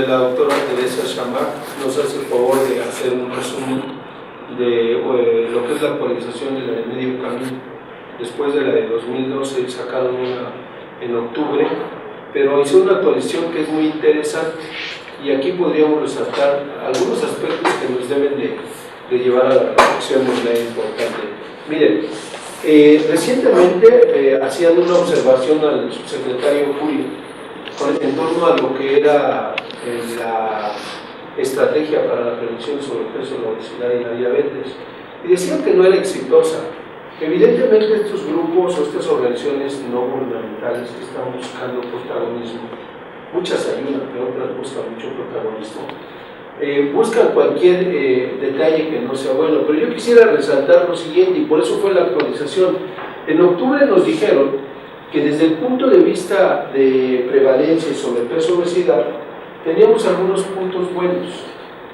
donde la doctora Teresa Chamac nos hace el favor de hacer un resumen de lo que es la actualización de la de medio camino. Después de la de 2012 sacaron una en octubre, pero hizo una actualización que es muy interesante y aquí podríamos resaltar algunos aspectos que nos deben de llevar a la reflexión de manera importante. Miren, recientemente hacían una observación al subsecretario Julio en torno a lo que era la estrategia para la prevención del sobrepeso, la obesidad y la diabetes, y decían que no era exitosa. Evidentemente estos grupos o estas organizaciones no gubernamentales que están buscando protagonismo, muchas ayudan, pero otras buscan mucho protagonismo, buscan cualquier detalle que no sea bueno, pero yo quisiera resaltar lo siguiente, y por eso fue la actualización. En octubre nos dijeron que desde el punto de vista de prevalencia y sobrepeso obesidad teníamos algunos puntos buenos.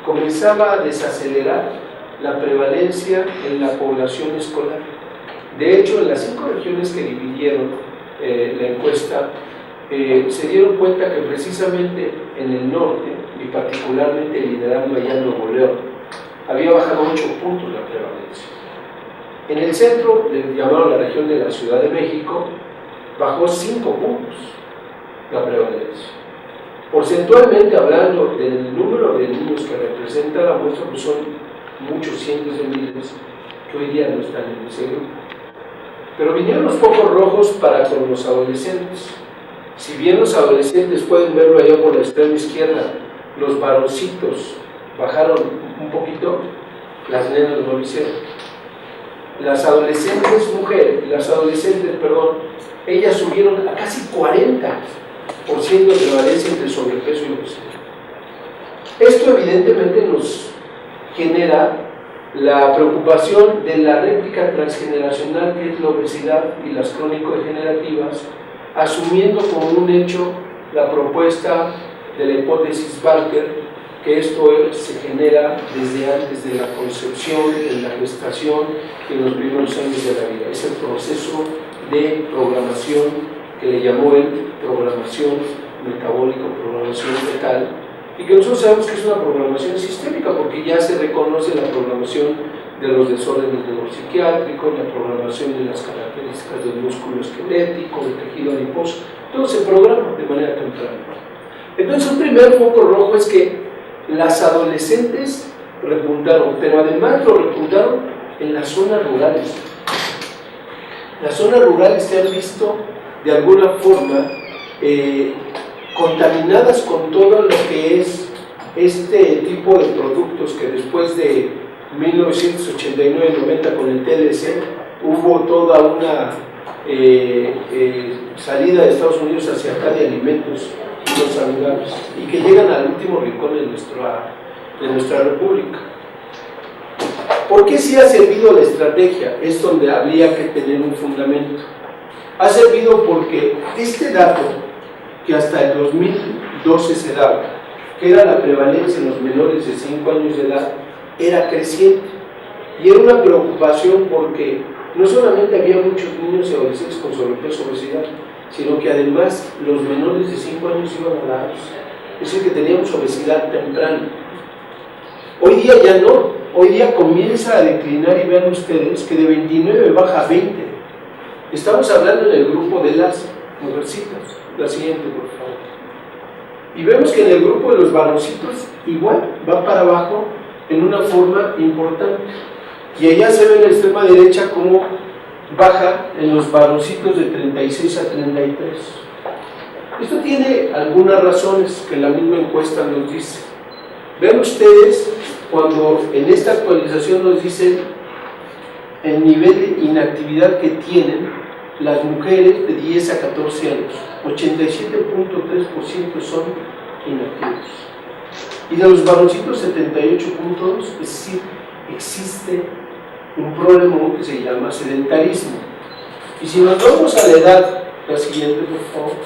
Comenzaba a desacelerar la prevalencia en la población escolar. De hecho, en las 5 regiones que dividieron la encuesta, se dieron cuenta que precisamente en el norte, y particularmente liderando allá en Nuevo León, había bajado 8 puntos la prevalencia. En el centro, le llamaron la región de la Ciudad de México, bajó 5 puntos la prevalencia. Porcentualmente hablando del número de niños que representa la muestra, pues son muchos cientos de miles que hoy día no están en ese grupo. Pero vinieron los focos rojos para con los adolescentes. Si bien los adolescentes pueden verlo allá por la extrema izquierda, los varoncitos bajaron un poquito, las nenas no lo hicieron. Las adolescentes ellas subieron a casi 40% de prevalencia entre sobrepeso y obesidad. Esto evidentemente nos genera la preocupación de la réplica transgeneracional que es la obesidad y las crónico-degenerativas, asumiendo como un hecho la propuesta de la hipótesis Barker, que esto se genera desde antes de la concepción, de la gestación, en los primeros años de la vida. Es el proceso de programación que le llamó él programación metabólica, programación fetal, y que nosotros sabemos que es una programación sistémica porque ya se reconoce la programación de los desórdenes neuropsiquiátricos, la programación de las características del músculo esquelético, del tejido adiposo, todo se programa de manera temprana. Entonces, un primer foco rojo es que las adolescentes repuntaron, pero además lo repuntaron en las zonas rurales. Las zonas rurales se han visto de alguna forma contaminadas con todo lo que es este tipo de productos que después de 1989-90 con el TLC hubo toda una salida de Estados Unidos hacia acá de alimentos no saludables y que llegan al último rincón de nuestra república. ¿Por qué sí ha servido la estrategia? Es donde habría que tener un fundamento. Ha servido porque este dato que hasta el 2012 se daba, que era la prevalencia en los menores de 5 años de edad, era creciente y era una preocupación porque no solamente había muchos niños y adolescentes con sobrepeso y obesidad, sino que además los menores de 5 años iban a dados, es decir, que teníamos obesidad temprana. Hoy día ya no, hoy día comienza a declinar y vean ustedes que de 29 baja a 20. Estamos hablando en el grupo de las mujercitas. La siguiente, por favor. Y vemos que en el grupo de los varoncitos igual va para abajo en una forma importante. Y allá se ve en la extrema derecha cómo baja en los varoncitos de 36 a 33. Esto tiene algunas razones que la misma encuesta nos dice. Vean ustedes cuando en esta actualización nos dicen el nivel de inactividad que tienen las mujeres de 10 a 14 años, 87.3% son inactivos. Y de los varoncitos 78.2%, es decir, existe un problema que se llama sedentarismo. Y si nos vamos a la edad, la siguiente por favor,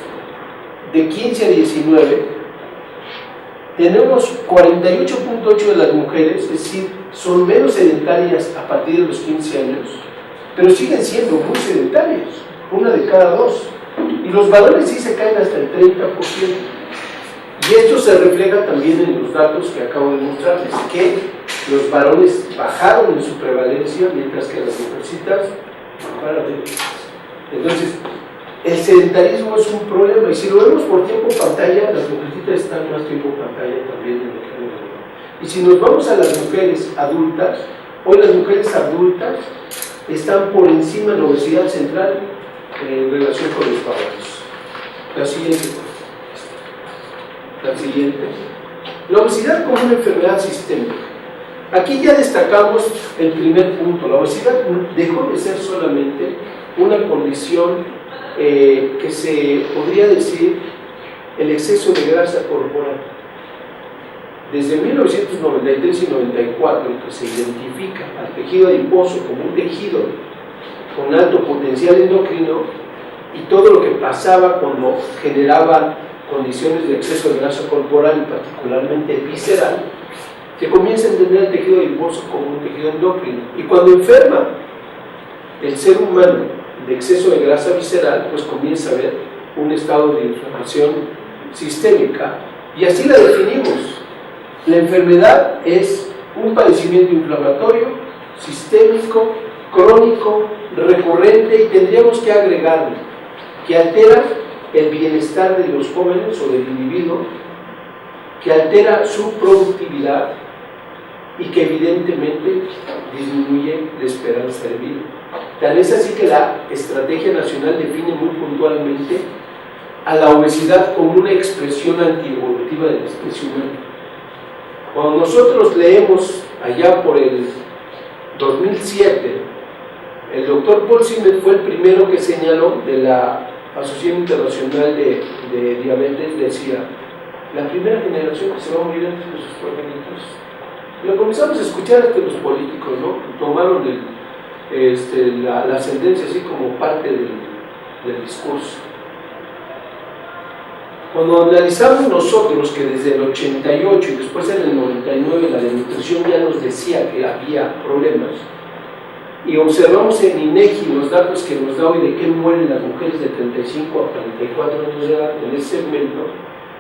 de 15 a 19, tenemos 48.8% de las mujeres, es decir, son menos sedentarias a partir de los 15 años, pero siguen siendo muy sedentarios, 1 de cada 2. Y los varones sí se caen hasta el 30%. Y esto se refleja también en los datos que acabo de mostrarles, que los varones bajaron en su prevalencia, mientras que las mujercitas bajaron. Entonces, el sedentarismo es un problema, y si lo vemos por tiempo en pantalla, las mujercitas están más tiempo en pantalla también en el género. Y si nos vamos a las mujeres adultas, hoy las mujeres adultas están por encima de la obesidad central en relación con los varones. La siguiente. La obesidad como una enfermedad sistémica. Aquí ya destacamos el primer punto. La obesidad dejó de ser solamente una condición que se podría decir el exceso de grasa corporal. Desde 1993 y 94, que se identifica al tejido adiposo como un tejido con alto potencial endocrino, y todo lo que pasaba cuando generaba condiciones de exceso de grasa corporal y particularmente visceral, se comienza a entender el tejido adiposo como un tejido endocrino. Y cuando enferma el ser humano de exceso de grasa visceral, pues comienza a haber un estado de inflamación sistémica, y así la definimos. La enfermedad es un padecimiento inflamatorio, sistémico, crónico, recurrente, y tendríamos que agregarle que altera el bienestar de los jóvenes o del individuo, que altera su productividad y que evidentemente disminuye la esperanza de vida. Tal es así que la Estrategia Nacional define muy puntualmente a la obesidad como una expresión antievolutiva de la especie humana. Cuando nosotros leemos allá por el 2007, el doctor Paul Zimmer fue el primero que señaló, de la Asociación Internacional de Diabetes, decía: la primera generación que se va a morir antes de sus progenitores. Lo comenzamos a escuchar hasta los políticos, ¿no? Tomaron la sentencia así como parte del discurso. Cuando analizamos nosotros que desde el 88 y después en el 99 la desnutrición ya nos decía que había problemas, y observamos en INEGI los datos que nos da hoy de qué mueren las mujeres de 35 a 44 años de edad en ese segmento,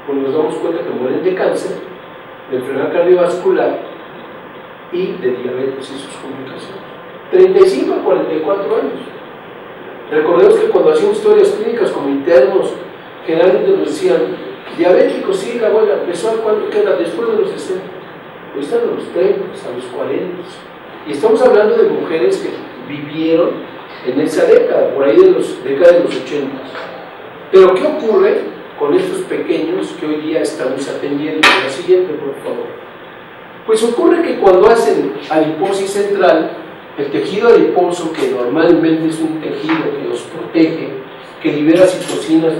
pues nos damos cuenta que mueren de cáncer, de enfermedad cardiovascular y de diabetes y sus complicaciones. 35 a 44 años. Recordemos que cuando hacíamos historias clínicas como internos, generalmente nos decían: diabéticos, sí, la abuela empezó cuando queda después de los 60, hoy están a los 30, a los 40. Y estamos hablando de mujeres que vivieron en esa década, por ahí de los décadas de los 80. Pero ¿qué ocurre con estos pequeños que hoy día estamos atendiendo? La siguiente, por favor. Pues ocurre que cuando hacen adiposis central, el tejido adiposo, que normalmente es un tejido que los protege, que libera citocinas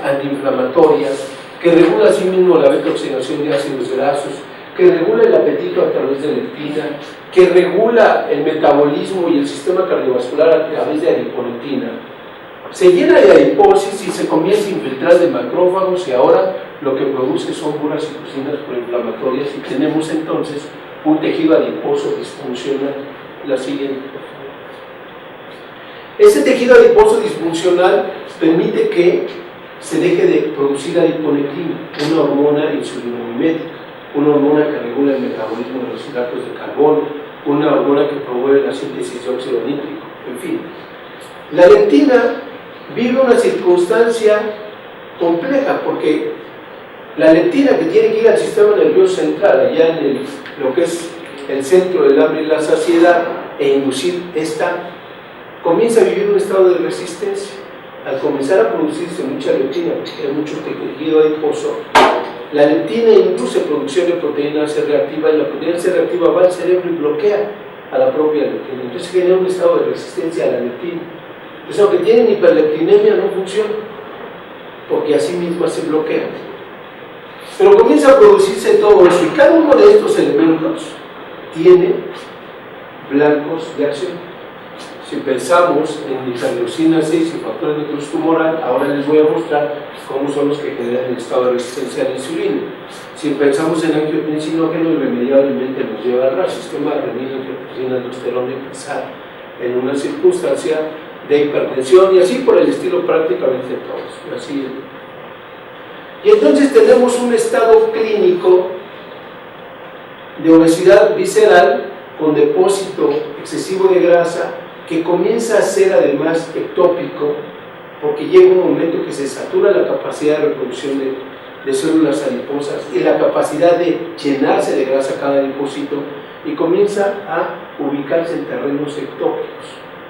antiinflamatorias, que regula sí mismo la beta-oxidación de ácidos grasos, que regula el apetito a través de leptina, que regula el metabolismo y el sistema cardiovascular a través de adiponectina, se llena de adiposis y se comienza a infiltrar de macrófagos, y ahora lo que produce son puras citocinas proinflamatorias, y tenemos entonces un tejido adiposo disfuncional. La siguiente. Ese tejido adiposo disfuncional permite que se deje de producir adiponectina, una hormona insulinomimética, una hormona que regula el metabolismo de los hidratos de carbono, una hormona que promueve la síntesis de óxido nítrico, en fin. La leptina vive una circunstancia compleja, porque la leptina, que tiene que ir al sistema nervioso central, allá en lo que es el centro del hambre y la saciedad, e inducir esta, comienza a vivir un estado de resistencia. Al comenzar a producirse mucha leptina, porque hay mucho tejido adiposo, la leptina induce producción de proteína C reactiva, y la proteína C reactiva va al cerebro y bloquea a la propia leptina. Entonces genera un estado de resistencia a la leptina. Entonces, aunque tienen hiperleptinemia, no funciona, porque así misma se bloquea. Pero comienza a producirse todo eso, y cada uno de estos elementos tiene blancos de acción. Si pensamos en hiperleucina 6 y factores de necrosis tumoral, ahora les voy a mostrar cómo son los que generan el estado de resistencia a la insulina. Si pensamos en angiotensinógeno, irremediablemente nos lleva al sistema renina, angiotensina, aldosterona, y pensar en una circunstancia de hipertensión, y así por el estilo prácticamente todos. Así. Y entonces tenemos un estado clínico de obesidad visceral con depósito excesivo de grasa que comienza a ser además ectópico, porque llega un momento que se satura la capacidad de reproducción de células adiposas y la capacidad de llenarse de grasa cada depósito, y comienza a ubicarse en terrenos ectópicos,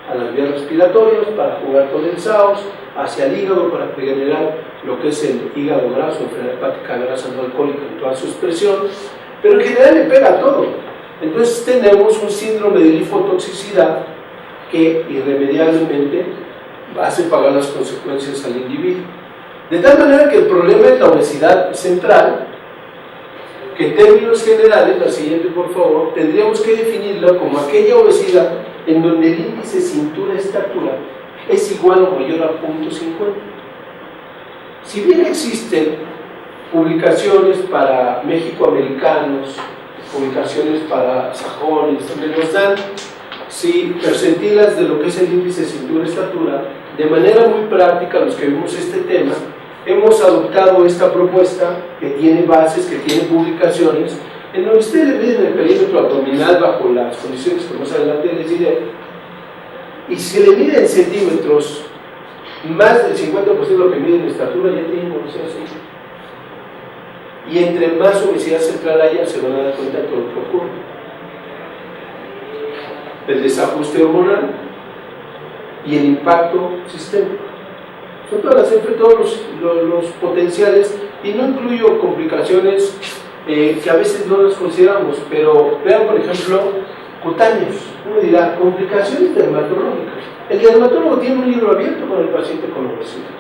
a las vías respiratorias para jugar condensados, hacia el hígado para generar lo que es el hígado graso, enfermedad hepática grasa no alcohólica en toda su expresión, pero en general le pega a todo. Entonces tenemos un síndrome de lipotoxicidad que irremediablemente hace pagar las consecuencias al individuo. De tal manera que el problema es la obesidad central, que en términos generales, la siguiente por favor, tendríamos que definirla como aquella obesidad en donde el índice cintura-estatura es igual o mayor a 0.50. Si bien existen publicaciones para mexicoamericanos, publicaciones para sajones, donde nos dan percentilas de lo que es el índice cintura-estatura, de manera muy práctica, los que vimos este tema, hemos adoptado esta propuesta que tiene bases, que tiene publicaciones, en donde ustedes le miden el perímetro abdominal bajo las condiciones que más adelante les diré, y si le miden en centímetros, más del 50% de lo que mide en estatura ya tienen obesidad central. Y entre más obesidad central haya, se van a dar cuenta de todo lo que ocurre. El desajuste hormonal y el impacto sistémico. Son todos los potenciales, y no incluyo complicaciones que a veces no las consideramos, pero vean por ejemplo cutáneos. Uno dirá, complicaciones dermatológicas. El dermatólogo tiene un libro abierto con el paciente con obesidad.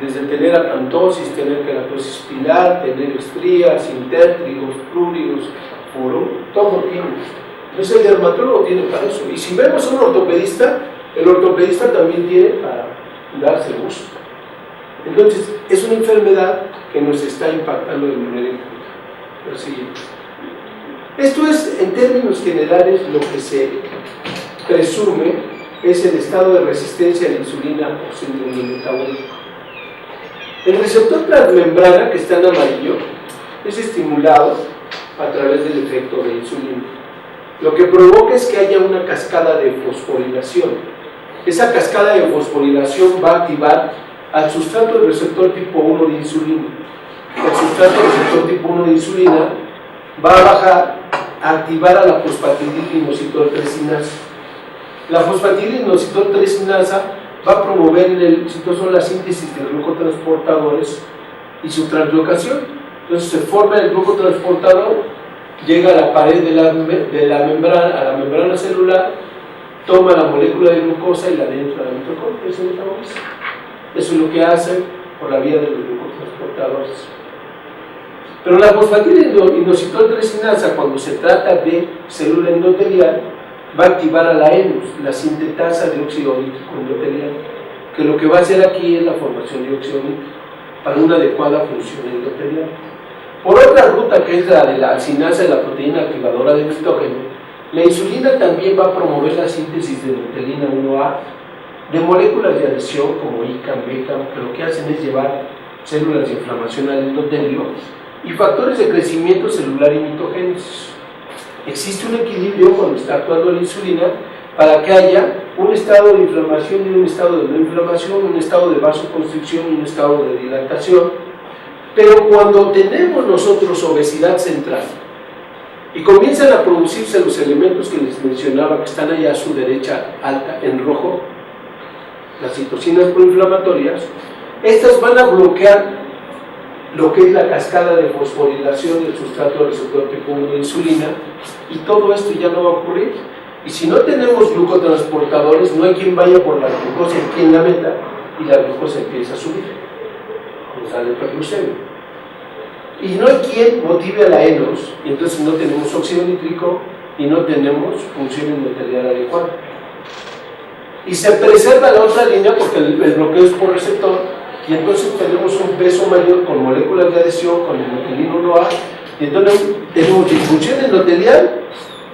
Desde tener acantosis, tener queratosis pilar, tener estrías, intértrigos, pruridos, furor, todo tiene. Entonces el dermatólogo tiene para eso. Y si vemos a un ortopedista, el ortopedista también tiene para darse gusto. Entonces es una enfermedad que nos está impactando de manera importante. Lo siguiente. Esto es, en términos generales, lo que se presume es el estado de resistencia a la insulina o síndrome metabólico. El receptor transmembrana, que está en amarillo, es estimulado a través del efecto de insulina. Lo que provoca es que haya una cascada de fosforilación. Esa cascada de fosforilación va a activar al sustrato del receptor tipo 1 de insulina. El sustrato del receptor tipo 1 de insulina va a bajar a activar a la fosfatidilinositol-3-cinasa. La fosfatidilinositol-3-cinasa va a promover en el citosol la síntesis de glucotransportadores y su translocación. Entonces se forma el glucotransportador, llega a la pared de la membrana, a la membrana celular, toma la molécula de glucosa y la entra a la mitocondria y se metaboliza. Eso es lo que hace por la vía de los glucotransportadores. Pero la fosfatidilinositol-3-cinasa, cuando se trata de célula endotelial, va a activar a la ENOS, la sintetasa de óxido nítrico endotelial, que lo que va a hacer aquí es la formación de óxido nítrico para una adecuada función endotelial. Por otra ruta, que es la de la alcinasa de la proteína activadora de mitógeno, la insulina también va a promover la síntesis de endotelina 1A de moléculas de adhesión como ICAM, BECAM, que lo que hacen es llevar células de inflamación al endotelio y factores de crecimiento celular y mitogénesis. Existe un equilibrio cuando está actuando la insulina para que haya un estado de inflamación y un estado de no inflamación, un estado de vasoconstricción y un estado de dilatación. Pero cuando tenemos nosotros obesidad central y comienzan a producirse los elementos que les mencionaba, que están allá a su derecha alta en rojo, las citocinas proinflamatorias, estas van a bloquear lo que es la cascada de fosforilación del sustrato receptor tipo 1 de insulina, y todo esto ya no va a ocurrir. Y si no tenemos glucotransportadores, no hay quien vaya por la glucosa aquí en la meta y la glucosa empieza a subir, nos da la hiperglucemia. Y no hay quien motive a la ENOS, y entonces no tenemos óxido nítrico y no tenemos función endotelial adecuada. Y se preserva la otra línea porque el bloqueo es por receptor, y entonces tenemos un peso mayor con moléculas de adhesión, con endotelina 1A, y entonces tenemos disfunción endotelial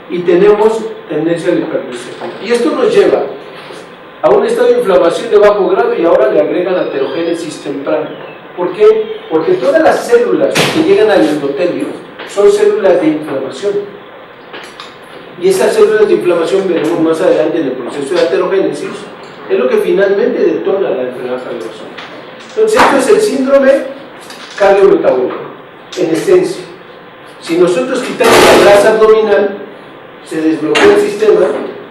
y tenemos tendencia a la hiperglucemia. Y esto nos lleva a un estado de inflamación de bajo grado, y ahora le agregan aterogénesis temprana. ¿Por qué? Porque todas las células que llegan al endotelio son células de inflamación. Y esas células de inflamación, veremos más adelante en el proceso de aterogénesis, es lo que finalmente detona la enfermedad cardiovascular. Entonces, esto es el síndrome cardiometabólico, en esencia. Si nosotros quitamos la grasa abdominal, se desbloquea el sistema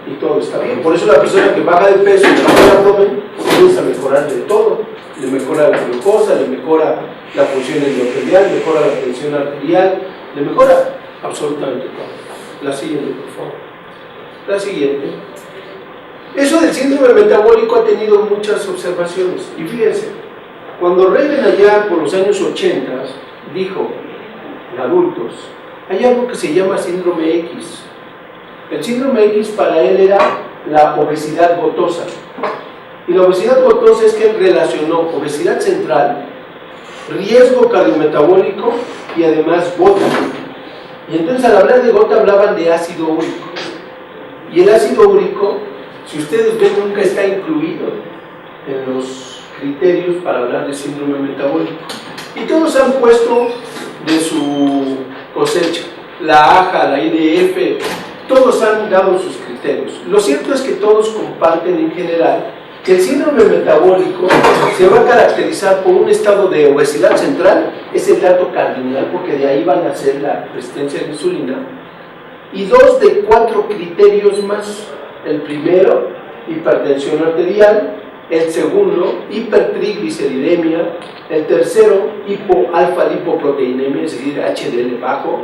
y todo está bien. Por eso la persona que baja de peso y baja el abdomen comienza a mejorar de todo. Le mejora la glucosa, le mejora la función endotelial, mejora la tensión arterial, le mejora absolutamente todo. La siguiente, por favor. La siguiente. Eso del síndrome metabólico ha tenido muchas observaciones. Y fíjense, cuando Reagan allá por los años 80 dijo en adultos, hay algo que se llama síndrome X. El síndrome X para él era la obesidad gotosa. Y la obesidad gotosa es que él relacionó obesidad central, riesgo cardiometabólico y además gota. Y entonces al hablar de gota hablaban de ácido úrico. Y el ácido úrico, si ustedes ven, nunca está incluido en los criterios para hablar de síndrome metabólico. Y todos han puesto de su cosecha, la AJA, la IDF, todos han dado sus criterios. Lo cierto es que todos comparten en general que el síndrome metabólico se va a caracterizar por un estado de obesidad central, es el dato cardinal, porque de ahí van a ser la resistencia a la insulina, y 2 de 4 criterios más. El primero, hipertensión arterial; el segundo, hipertrigliceridemia; el tercero, alfa-lipoproteinemia, es decir, HDL bajo;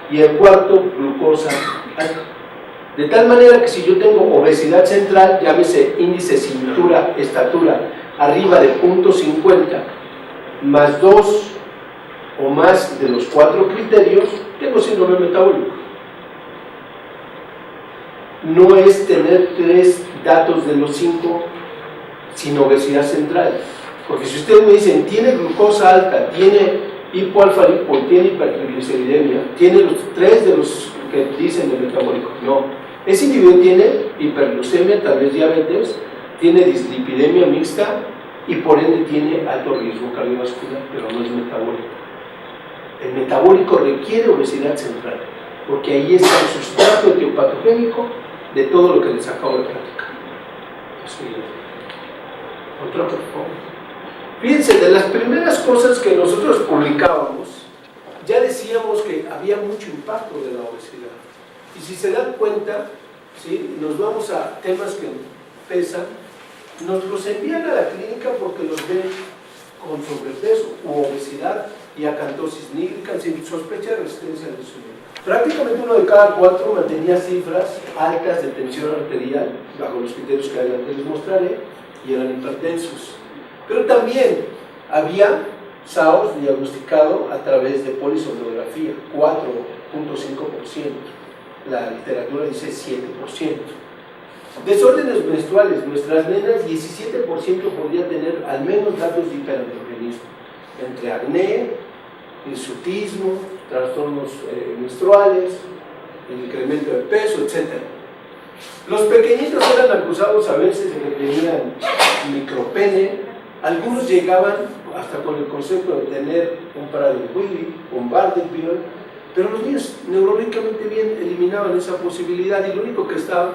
y el cuarto, glucosa alta. De tal manera que si yo tengo obesidad central, llámese índice cintura, estatura, arriba de 0.50, más 2 o más de los 4 criterios, tengo síndrome metabólico. No es tener 3 datos de los 5 sin obesidad central. Porque si ustedes me dicen, tiene glucosa alta, tiene hipoalfa-lipo, tiene hipertrigliceridemia, tiene los 3 de los que dicen de metabólico, no. Ese individuo tiene hiperglucemia, tal vez diabetes, tiene dislipidemia mixta y por ende tiene alto riesgo cardiovascular, pero no es metabólico. El metabólico requiere obesidad central, porque ahí está el sustrato etiopatogénico de todo lo que les acabo de platicar. Así. Otro, por favor. Fíjense, de las primeras cosas que nosotros publicábamos, ya decíamos que había mucho impacto de la obesidad. Y si se dan cuenta, ¿sí?, nos vamos a temas que pesan, nos los envían a la clínica porque los ven con sobrepeso u obesidad y acantosis nígrica sin sospecha de resistencia a la insulina. Prácticamente 1 de cada 4 mantenía cifras altas de tensión arterial, bajo los criterios que adelante les mostraré, y eran hipertensos. Pero también había SAOS diagnosticado a través de polisomnografía, 4.5%. La literatura dice 7%. Desórdenes menstruales, nuestras nenas, 17% podría tener al menos datos de hiperandrogenismo, entre acné, hirsutismo, trastornos menstruales, el incremento de peso, etc. Los pequeñitos eran acusados a veces de que tenían micropene, algunos llegaban hasta con el concepto de tener un Prader-Willi, un Bardet-Biedl, pero los niños neurológicamente bien eliminaban esa posibilidad y lo único que estaba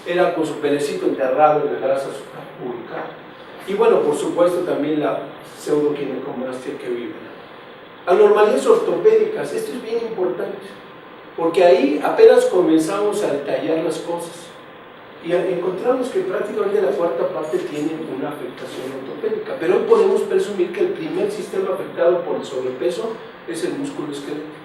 era con su penecito enterrado en la grasa pública. Y bueno, por supuesto también la pseudoquinecomastia que viven. Anormalidades ortopédicas, esto es bien importante, porque ahí apenas comenzamos a detallar las cosas y encontramos que prácticamente la cuarta parte tiene una afectación ortopédica, pero hoy podemos presumir que el primer sistema afectado por el sobrepeso es el músculo esquelético.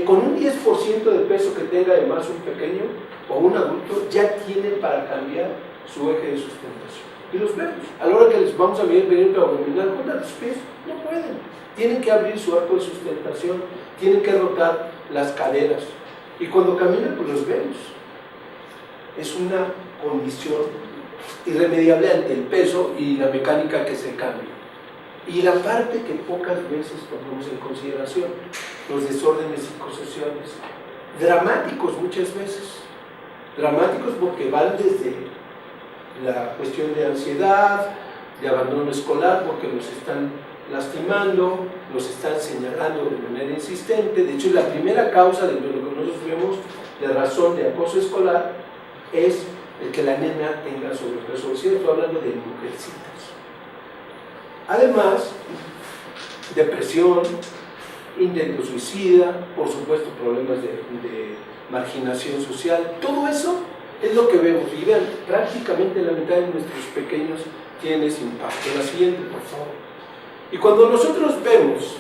Con un 10% de peso que tenga además un pequeño o un adulto, ya tiene para cambiar su eje de sustentación. Y los vemos, a la hora que les vamos a medir el perímetro abdominal, juntan los pies, no pueden. Tienen que abrir su arco de sustentación, tienen que rotar las caderas. Y cuando caminan, pues los vemos. Es una condición irremediable ante el peso y la mecánica que se cambia. Y la parte que pocas veces tomamos en consideración, los desórdenes psicosociales, dramáticos muchas veces, dramáticos porque van desde la cuestión de ansiedad, de abandono escolar, porque los están lastimando, los están señalando de manera insistente. De hecho, la primera causa de lo que nosotros vemos de razón de acoso escolar es el que la nena tenga sobrepeso o obesidad. Estoy hablando de mujercitas. Además, depresión, intento suicida, por supuesto problemas de marginación social, todo eso es lo que vemos. Y vean, prácticamente la mitad de nuestros pequeños tiene ese impacto. La siguiente, por favor. Y cuando nosotros vemos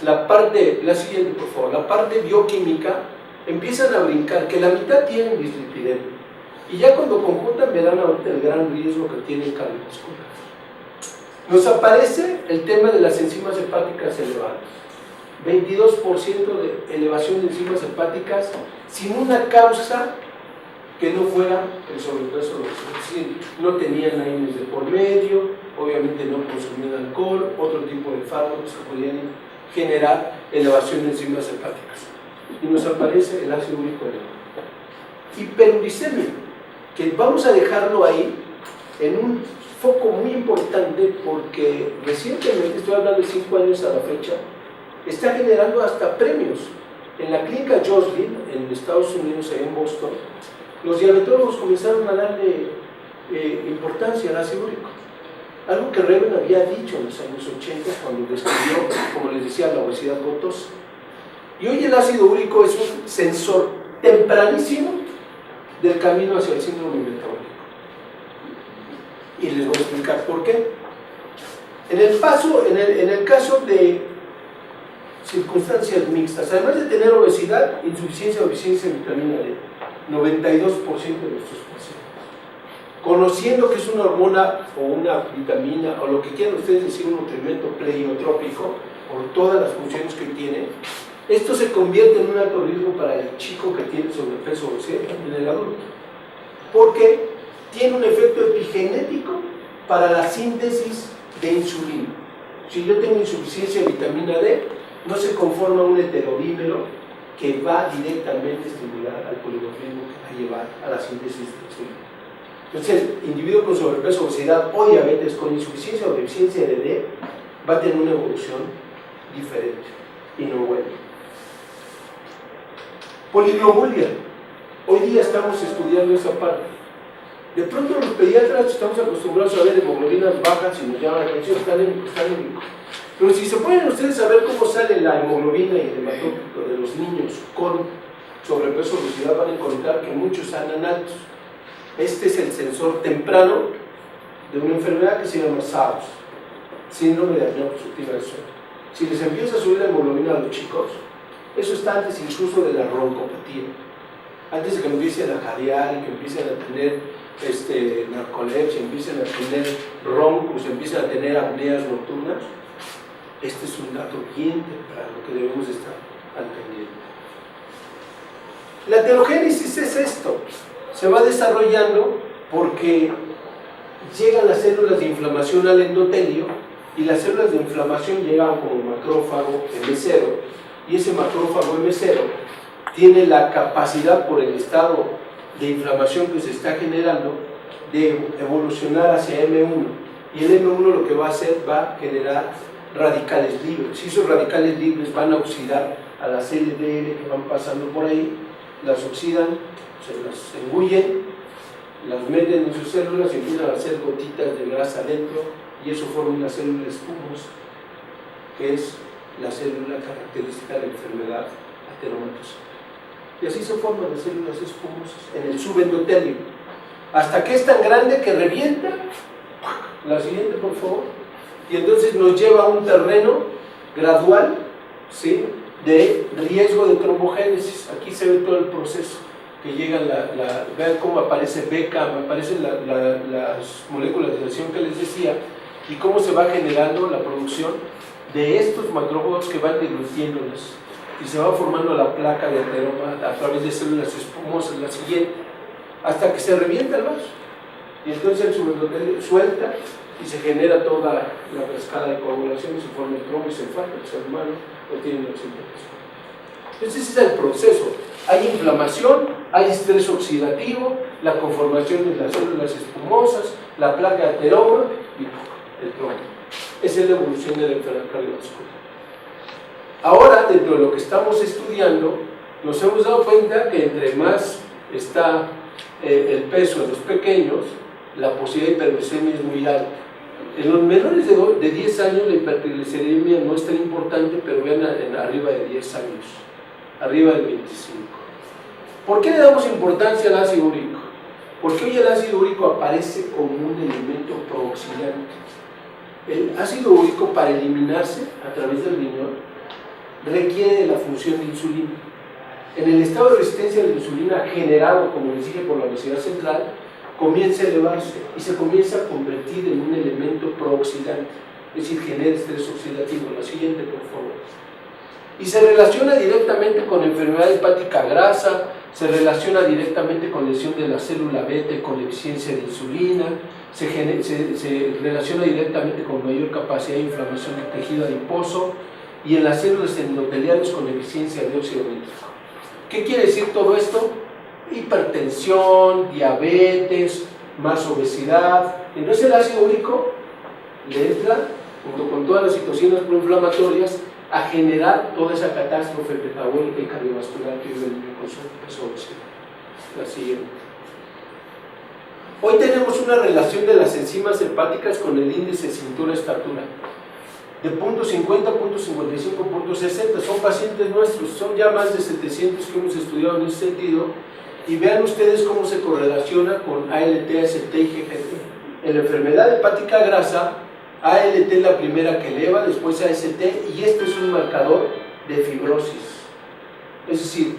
la siguiente, por favor, la parte bioquímica, empiezan a brincar, que la mitad tienen dislipidemia. Y ya cuando conjuntan verán ahorita el gran riesgo que tienen cardiovascular. Nos aparece el tema de las enzimas hepáticas elevadas. 22% de elevación de enzimas hepáticas sin una causa que no fuera el sobrepeso. Es decir, no tenían AINES de por medio, obviamente no consumían alcohol, otro tipo de fármacos que podían generar elevación de enzimas hepáticas. Y nos aparece el ácido úrico elevado. Hiperuricemia, que vamos a dejarlo ahí en un foco muy importante porque recientemente, estoy hablando de 5 años a la fecha, está generando hasta premios. En la clínica Joslin, en Estados Unidos, en Boston, los diabetólogos comenzaron a darle importancia al ácido úrico. Algo que Reven había dicho en los años 80 cuando describió, como les decía, la obesidad gotosa. Y hoy el ácido úrico es un sensor tempranísimo del camino hacia el síndrome metabólico. Y les voy a explicar por qué. En el caso de circunstancias mixtas, además de tener obesidad, insuficiencia o deficiencia de vitamina D, 92% de nuestros pacientes, conociendo que es una hormona o una vitamina o lo que quieran ustedes decir, un nutrimento pleiotrópico por todas las funciones que tiene, esto se convierte en un alto riesgo para el chico que tiene sobrepeso o obesidad, también el adulto, porque tiene un efecto epigenético para la síntesis de insulina. Si yo tengo insuficiencia de vitamina D, no se conforma un heterodímero que va directamente a estimular al polimorfismo que va a llevar a la síntesis de insulina. Entonces, el individuo con sobrepeso, obesidad o diabetes con insuficiencia o deficiencia de D va a tener una evolución diferente y no buena. Poliglobulia. Hoy día estamos estudiando esa parte. De pronto los pediatras estamos acostumbrados a ver hemoglobinas bajas y nos llama la atención, está anémico. Pero si se pueden ustedes saber cómo sale la hemoglobina y el hematócrito de los niños con sobrepeso o obesidad, van a encontrar que muchos andan altos. Este es el sensor temprano de una enfermedad que se llama SARS, síndrome de apnea obstructiva del sueño. Si les empieza a subir la hemoglobina a los chicos, eso está antes incluso de la broncopatía, antes de que empiecen a jadear y que empiecen a tener narcolepsia, empiecen a tener roncos, empiecen a tener apneas nocturnas. Este es un dato bien temprano que debemos estar al pendiente. La aterogénesis es esto, se va desarrollando porque llegan las células de inflamación al endotelio y las células de inflamación llegan como macrófago M0 y ese macrófago M0 tiene la capacidad por el estado de inflamación que se está generando de evolucionar hacia M1 y el M1 lo que va a hacer va a generar radicales libres. Si esos radicales libres van a oxidar a las LDL que van pasando por ahí, las oxidan, se las engullen, las meten en sus células y empiezan a hacer gotitas de grasa adentro y eso forma una célula espumosa, que es la célula característica de la enfermedad ateromatosa. Y así se forman las células espumosas en el subendotelio, hasta que es tan grande que revienta. La siguiente, por favor. Y entonces nos lleva a un terreno gradual, ¿sí?, de riesgo de trombogénesis. Aquí se ve todo el proceso, que llega vean cómo aparece beca, aparecen las moléculas de acción que les decía, y cómo se va generando la producción de estos macrófagos que van diglutiéndolas, y se va formando la placa de ateroma a través de células espumosas, la siguiente, hasta que se revienta el vaso. Y entonces el subendotelio suelta y se genera toda la cascada de coagulación y se forma el trombo y se infarta, el ser humano no tiene una oxidación. Entonces ese es el proceso. Hay inflamación, hay estrés oxidativo, la conformación de las células espumosas, la placa de ateroma y el trombo. Esa es la evolución de la enfermedad cardiovascular. Ahora, dentro de lo que estamos estudiando, nos hemos dado cuenta que entre más está el peso en los pequeños, la posibilidad de hiperglicemia es muy alta. En los menores de 10 años la hiperglicemia no es tan importante, pero vean arriba de 10 años, arriba de 25. ¿Por qué le damos importancia al ácido úrico? Porque hoy el ácido úrico aparece como un elemento prooxidante. El ácido úrico, para eliminarse a través del riñón, requiere de la función de insulina. En el estado de resistencia de la insulina generado, como les dije, por la obesidad central, comienza a elevarse y se comienza a convertir en un elemento prooxidante, es decir, genera estrés oxidativo. La siguiente, por favor. Y se relaciona directamente con enfermedad hepática grasa, se relaciona directamente con lesión de la célula beta y con deficiencia de insulina, se relaciona directamente con mayor capacidad de inflamación del tejido adiposo y en las células endoteliales con deficiencia de óxido nítrico. ¿Qué quiere decir todo esto? Hipertensión, diabetes, más obesidad. Entonces el ácido úrico le entra, junto con todas las citocinas proinflamatorias, a generar toda esa catástrofe metabólica y cardiovascular que vive el niño con su obesidad. La siguiente. Hoy tenemos una relación de las enzimas hepáticas con el índice cintura-estatura. De punto 50, punto 55, punto 60, son pacientes nuestros, son ya más de 700 que hemos estudiado en ese sentido, y vean ustedes cómo se correlaciona con ALT, AST y GGT. En la enfermedad hepática grasa, ALT es la primera que eleva, después AST, y este es un marcador de fibrosis. Es decir,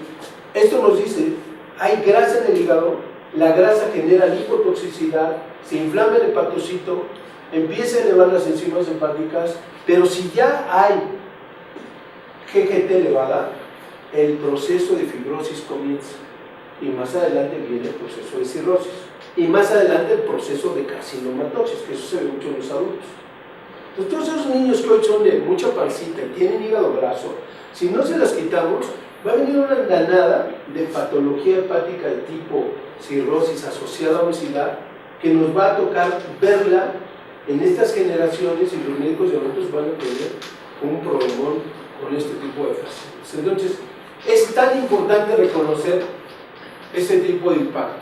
esto nos dice, hay grasa en el hígado, la grasa genera lipotoxicidad, se inflama el hepatocito, empieza a elevar las enzimas hepáticas, pero si ya hay GGT elevada, el proceso de fibrosis comienza, y más adelante viene el proceso de cirrosis, y más adelante el proceso de carcinomatosis, que eso se ve mucho en los adultos. Entonces, todos esos niños que hoy son de mucha pancita y tienen hígado graso, si no se las quitamos, va a venir una andanada de patología hepática de tipo cirrosis asociada a obesidad, que nos va a tocar verla en estas generaciones, y los médicos de adultos van a tener un problemón con este tipo de pacientes. Entonces, es tan importante reconocer ese tipo de impacto.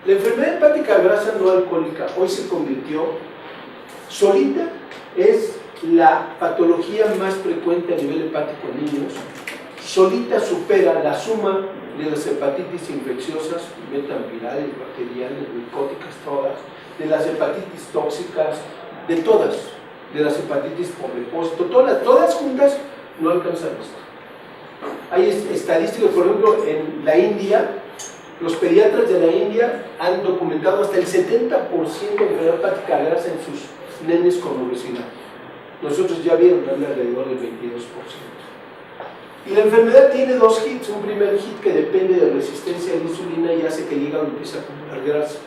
La enfermedad hepática grasa no alcohólica hoy se convirtió, solita, es la patología más frecuente a nivel hepático en niños, solita supera la suma de las hepatitis infecciosas, metanvirales, bacterianas, micóticas, todas, de las hepatitis tóxicas, de todas, de las hepatitis por depósito, todas juntas no alcanzan esto. Hay estadísticas, por ejemplo, en la India, los pediatras de la India han documentado hasta el 70% de enfermedad hepática grasa en sus nenes con obesidad. Nosotros ya vieron alrededor del 22%. Y la enfermedad tiene dos hits, un primer hit que depende de resistencia a la insulina y hace que el hígado empiece a acumular grasa,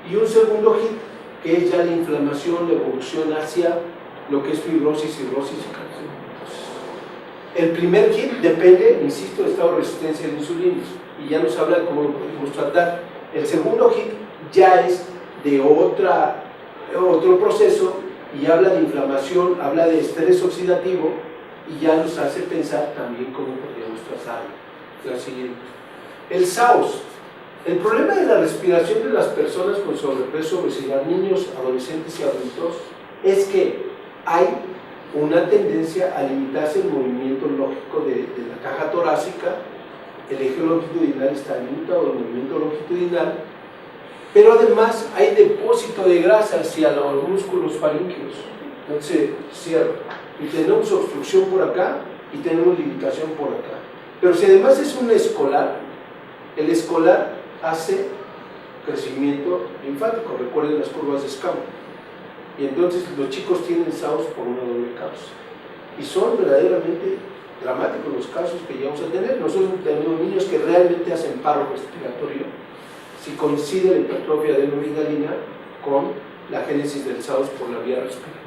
y un segundo hit que es ya la inflamación, la evolución hacia lo que es fibrosis, cirrosis y carcinomatosis. El primer hit depende, insisto, del estado de resistencia a la insulina y ya nos habla de cómo lo podemos tratar. El segundo hit ya es de otro proceso y habla de inflamación, habla de estrés oxidativo, y ya nos hace pensar también cómo podríamos tratarlo. La siguiente. El SAOS. El problema de la respiración de las personas con sobrepeso, obesidad, niños, adolescentes y adultos, es que hay una tendencia a limitarse el movimiento lógico de la caja torácica. El eje longitudinal está limitado al movimiento longitudinal, pero además hay depósito de grasa hacia los músculos faríngeos, entonces cierra, y tenemos obstrucción por acá y tenemos limitación por acá. Pero si además es un escolar, el escolar hace crecimiento linfático, recuerden las curvas de escamo, y entonces los chicos tienen SAOS por una doble causa, y son verdaderamente dramáticos los casos que llegamos a tener. Nosotros tenemos niños que realmente hacen paro respiratorio si coincide la hipertrofia adenovigalina con la génesis del SAOS por la vía respiratoria.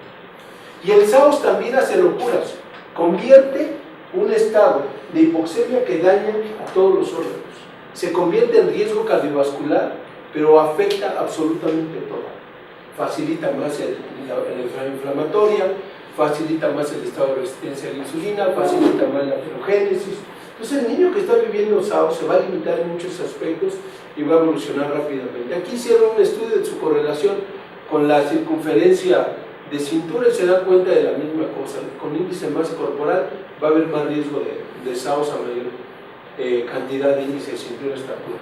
Y el SAOS también hace locuras, convierte un estado de hipoxemia que daña a todos los órganos, se convierte en riesgo cardiovascular, pero afecta absolutamente todo. Facilita más la enfermedad inflamatoria, facilita más el estado de resistencia a la insulina, facilita más la ferogénesis. Entonces el niño que está viviendo SAO se va a limitar en muchos aspectos y va a evolucionar rápidamente. Aquí hicieron un estudio de su correlación con la circunferencia de cintura y se dan cuenta de la misma cosa. Con índice de masa corporal va a haber más riesgo de SAOs a mayor cantidad de índice de cintura y estatura.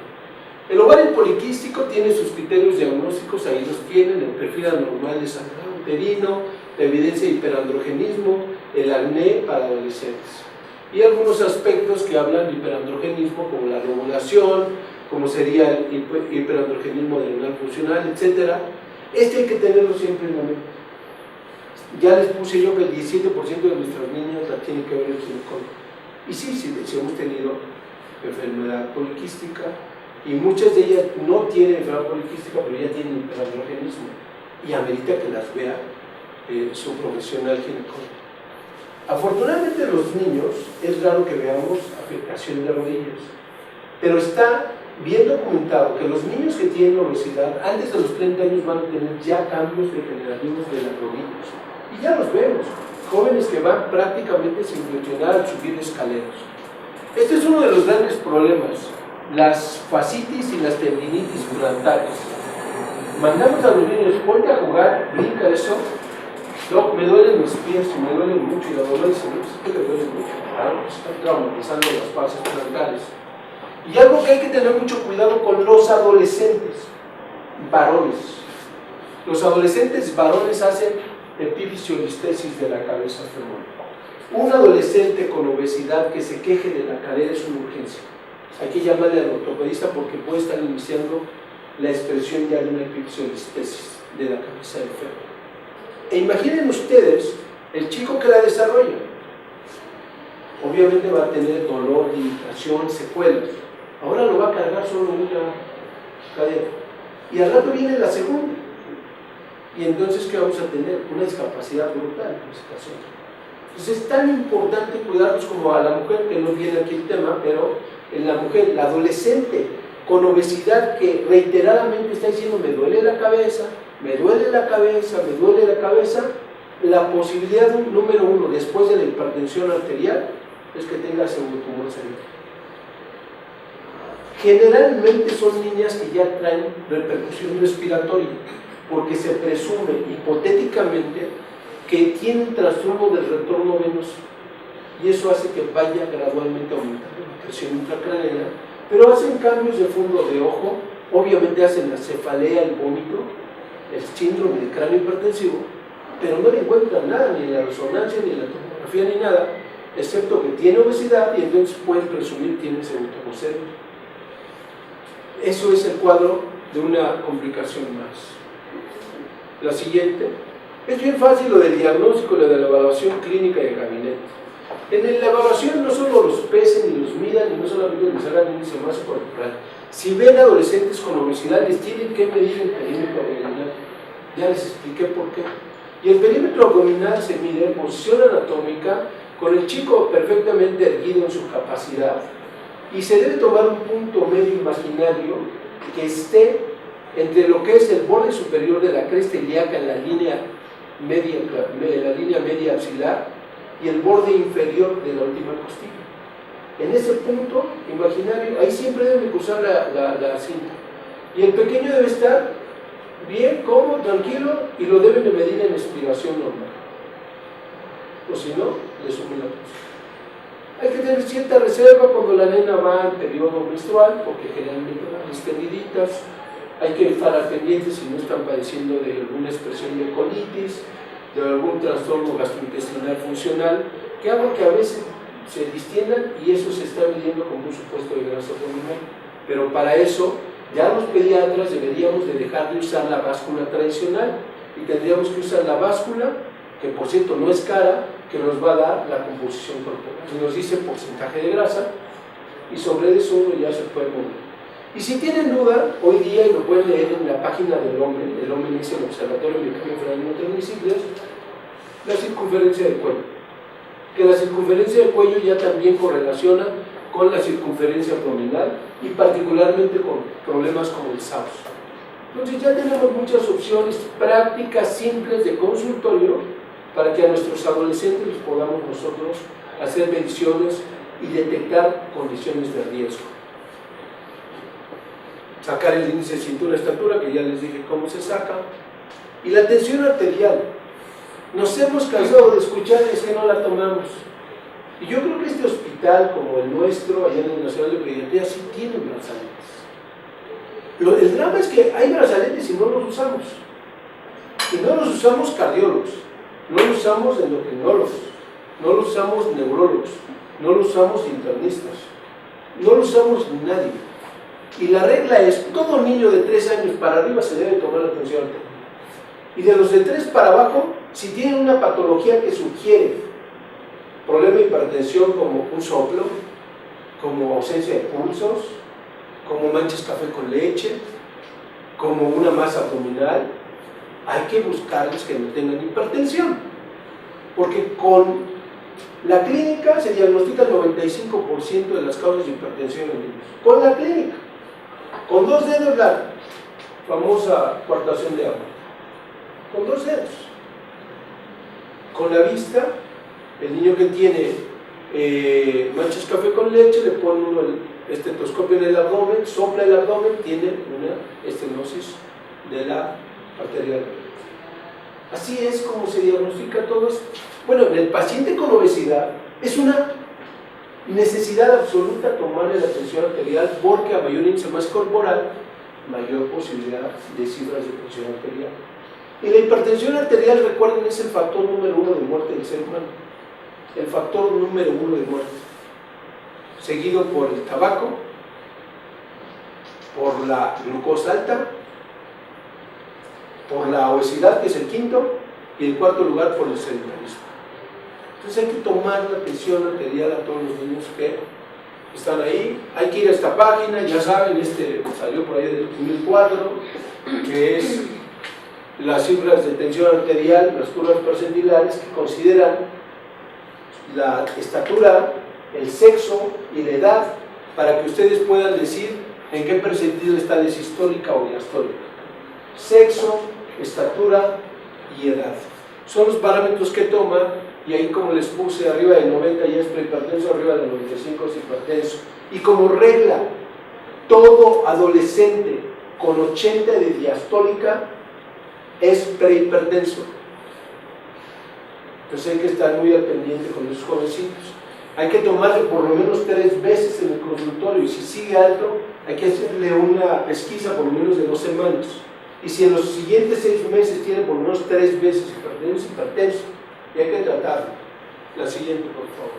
El ovario poliquístico tiene sus criterios diagnósticos, ahí los tienen: el perfil anormal de sangrado uterino, la evidencia de hiperandrogenismo, el acné para adolescentes. Y algunos aspectos que hablan de hiperandrogenismo, como la regulación, como sería el hiperandrogenismo renal funcional, etc. Este hay que tenerlo siempre en la mente. Ya les puse yo que el 17% de nuestras niñas la tienen que ver el ginecólogo. Y sí, hemos tenido enfermedad poliquística, y muchas de ellas no tienen enfermedad poliquística, pero ya tienen hiperandrogenismo, y amerita que las vea su profesional ginecólogo. Afortunadamente los niños es raro que veamos afectación de rodillas, pero está bien documentado que los niños que tienen obesidad antes de los 30 años van a tener ya cambios degenerativos de las rodillas, y ya los vemos, jóvenes que van prácticamente sin flexionar al subir escaleras. Este es uno de los grandes problemas, las fascitis y las tendinitis plantares. Mandamos a los niños: ponte a jugar, brinca eso. No, me duelen mis pies, me duelen mucho, y la dolor dice: no, es que le duele mucho. Claro, están traumatizando las fascias plantares. Y algo que hay que tener mucho cuidado con los adolescentes varones. Los adolescentes varones hacen epifisiolistesis de la cabeza femoral. Un adolescente con obesidad que se queje de la cadera es una urgencia. Hay que llamarle al ortopedista porque puede estar iniciando la expresión ya de una epifisiolistesis de la cabeza del fémur. E imaginen ustedes el chico que la desarrolla. Obviamente va a tener dolor, limitación, secuelas. Ahora lo va a cargar solo una cadera. Y al rato viene la segunda. Y entonces, ¿qué vamos a tener? Una discapacidad brutal en ese caso. Entonces es tan importante cuidarnos como a la mujer, que no viene aquí el tema, pero en la mujer, la adolescente con obesidad que reiteradamente está diciendo: me duele la cabeza, me duele la cabeza, me duele la cabeza. La posibilidad número uno después de la hipertensión arterial es que tenga pseudotumor cerebral. Generalmente son niñas que ya traen repercusión respiratoria, porque se presume hipotéticamente que tienen trastorno del retorno venoso, y eso hace que vaya gradualmente aumentando la presión intracraneal, pero hacen cambios de fondo de ojo, obviamente hacen la cefalea, el vómito, el síndrome de cráneo hipertensivo, pero no le encuentran nada, ni en la resonancia, ni en la tomografía, ni nada, excepto que tiene obesidad, y entonces pueden presumir que tiene pseudotumor cerebral. Eso es el cuadro de una complicación más. La siguiente. Es bien fácil lo del diagnóstico, lo de la evaluación clínica y el gabinete. En la evaluación no solo los pesen ni los midan, y no solamente les hagan índice de masa corporal. Si ven adolescentes con obesidad, les tienen que medir el perímetro abdominal. Ya les expliqué por qué. Y el perímetro abdominal se mide en posición anatómica, con el chico perfectamente erguido en su capacidad, y se debe tomar un punto medio imaginario que esté entre lo que es el borde superior de la cresta ilíaca en la línea media axilar y el borde inferior de la última costilla. En ese punto imaginario, ahí siempre deben cruzar la cinta, y el pequeño debe estar bien, cómodo, tranquilo, y lo deben de medir en expiración normal, o si no, le sumen la presión. Hay que tener cierta reserva cuando la nena va en periodo menstrual, porque generalmente van extendiditas. Hay que estar al pendiente si no están padeciendo de alguna expresión de colitis, de algún trastorno gastrointestinal funcional, que haga que a veces se distiendan, y eso se está midiendo como un supuesto de grasa abdominal. Pero para eso, ya los pediatras deberíamos de dejar de usar la báscula tradicional y tendríamos que usar la báscula, que por cierto no es cara, que nos va a dar la composición corporal. Nos dice porcentaje de grasa, y sobre eso uno ya se puede mover. Y si tienen duda, hoy día, y lo pueden leer en la página del OME, el OME es el Observatorio Americano de Enfermedades No Transmisibles, la circunferencia del cuello. Que la circunferencia del cuello ya también correlaciona con la circunferencia abdominal, y particularmente con problemas como el SAOS. Entonces ya tenemos muchas opciones prácticas, simples, de consultorio, para que a nuestros adolescentes los podamos nosotros hacer mediciones y detectar condiciones de riesgo. Sacar el índice de cintura-estatura, que ya les dije cómo se saca, y la tensión arterial. Nos hemos cansado de escuchar y es que no la tomamos. Y yo creo que este hospital, como el nuestro, allá en el Nacional de Pediatría, sí tiene brazaletes. El drama es que hay brazaletes y no los usamos. Y no los usamos cardiólogos, no los usamos endocrinólogos, no los usamos neurólogos, no los usamos internistas, no los usamos nadie. Y la regla es, todo niño de 3 años para arriba se debe tomar la tensión arterial. Y de los de 3 para abajo, si tienen una patología que sugiere problema de hipertensión como un soplo, como ausencia de pulsos, como manchas café con leche, como una masa abdominal, hay que buscarles que no tengan hipertensión, porque con la clínica se diagnostica el 95% de las causas de hipertensión en niños. Con la clínica, con 2 dedos la famosa coartación de agua, con 2 dedos. Con la vista, el niño que tiene manchas café con leche, le pone uno el estetoscopio en el abdomen, sopla el abdomen, tiene una estenosis de la arteria. Así es como se diagnostica todo esto. Bueno, en el paciente con obesidad es una necesidad absoluta tomarle la tensión arterial, porque a mayor índice masa corporal, mayor posibilidad de cifras de tensión arterial. Y la hipertensión arterial, recuerden, es el factor número 1 de muerte del ser humano. El factor número 1 de muerte. Seguido por el tabaco, por la glucosa alta, por la obesidad, que es el quinto, y el cuarto lugar por el sedentarismo. Entonces hay que tomar la tensión arterial a todos los niños que están ahí. Hay que ir a esta página, ya saben, salió por ahí del 2004, que es las cifras de tensión arterial, las curvas percentilares, que consideran la estatura, el sexo y la edad, para que ustedes puedan decir en qué percentil está desistólica o diastólica. Sexo, estatura y edad. Son los parámetros que toma, y ahí, como les puse, arriba de 90 ya es prehipertenso, arriba de 95 es hipertenso. Y como regla, todo adolescente con 80 de diastólica es prehipertenso. Entonces hay que estar muy al pendiente con esos jovencitos. Hay que tomarle por lo menos 3 veces en el consultorio, y si sigue alto, hay que hacerle una pesquisa por lo menos de 2 semanas. Y si en los siguientes 6 meses tiene por lo menos 3 veces hipertenso, y hay que tratarlo. La siguiente, por favor.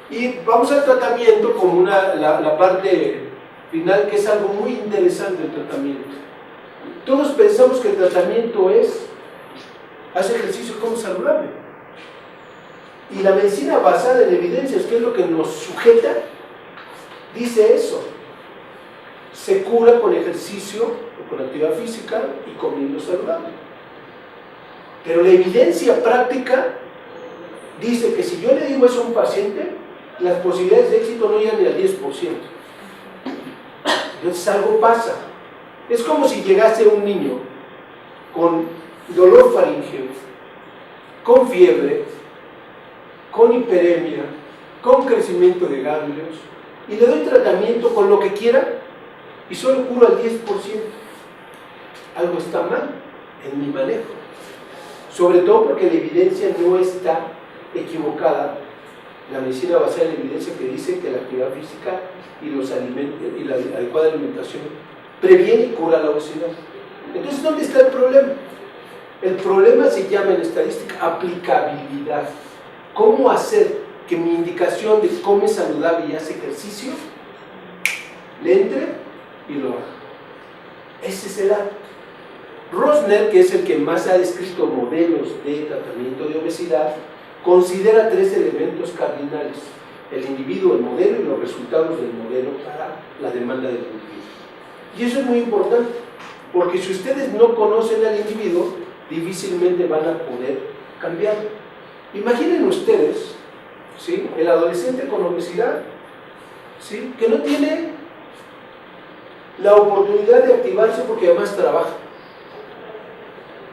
Y vamos al tratamiento como la parte final, que es algo muy interesante el tratamiento. Todos pensamos que el tratamiento es hacer ejercicio como saludable. Y la medicina basada en evidencias, que es lo que nos sujeta, dice eso. Se cura con ejercicio o con actividad física y comiendo saludable. Pero la evidencia práctica dice que si yo le digo eso a un paciente, las posibilidades de éxito no llegan ni al 10%. Entonces algo pasa. Es como si llegase un niño con dolor faríngeo, con fiebre, con hiperemia, con crecimiento de ganglios, y le doy tratamiento con lo que quiera y solo curo al 10%. Algo está mal en mi manejo, sobre todo porque la evidencia no está equivocada. La medicina basada en evidencia que dice que la actividad física y los alimentos y la adecuada alimentación previene y cura la obesidad. Entonces, ¿dónde está el problema? El problema se llama en estadística aplicabilidad. ¿Cómo hacer que mi indicación de come saludable y hace ejercicio le entre y lo haga? Ese es el acto. Rosner, que es el que más ha descrito modelos de tratamiento de obesidad, considera 3 elementos cardinales: el individuo, el modelo y los resultados del modelo para la demanda del individuo. Y eso es muy importante, porque si ustedes no conocen al individuo, difícilmente van a poder cambiarlo. Imaginen ustedes, ¿sí?, el adolescente con obesidad, ¿sí?, que no tiene la oportunidad de activarse porque además trabaja,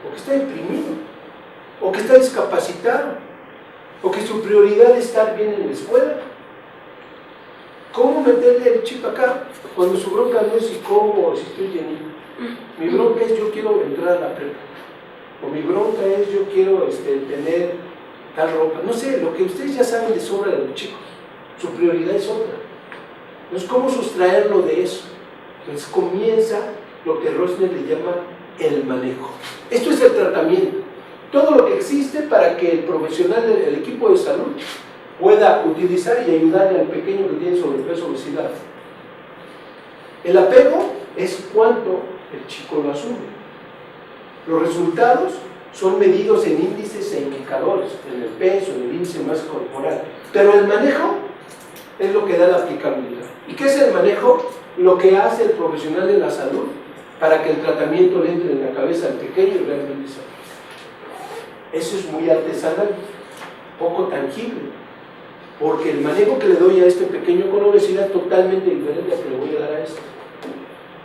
porque está deprimido. o que está discapacitado, o que su prioridad es estar bien en la escuela. ¿Cómo meterle el chip acá cuando su bronca no es si como o si estoy llenito? Mi bronca es yo quiero entrar a la prepa, o mi bronca es yo quiero tener tal ropa. No sé, lo que ustedes ya saben de sobra de los chicos, su prioridad es otra. Entonces, ¿cómo sustraerlo de eso? Entonces comienza lo que Rosner le llama el manejo. Esto es el tratamiento. Todo lo que existe para que el profesional del equipo de salud pueda utilizar y ayudarle al pequeño que tiene sobrepeso o obesidad. El apego es cuánto el chico lo asume. Los resultados son medidos en índices e indicadores, en el peso, en el índice de masa corporal. Pero el manejo es lo que da la aplicabilidad. ¿Y qué es el manejo? Lo que hace el profesional de la salud para que el tratamiento le entre en la cabeza al pequeño y realmente se aplique. Eso es muy artesanal, poco tangible, porque el manejo que le doy a este pequeño con obesidad es totalmente diferente al que le voy a dar a este.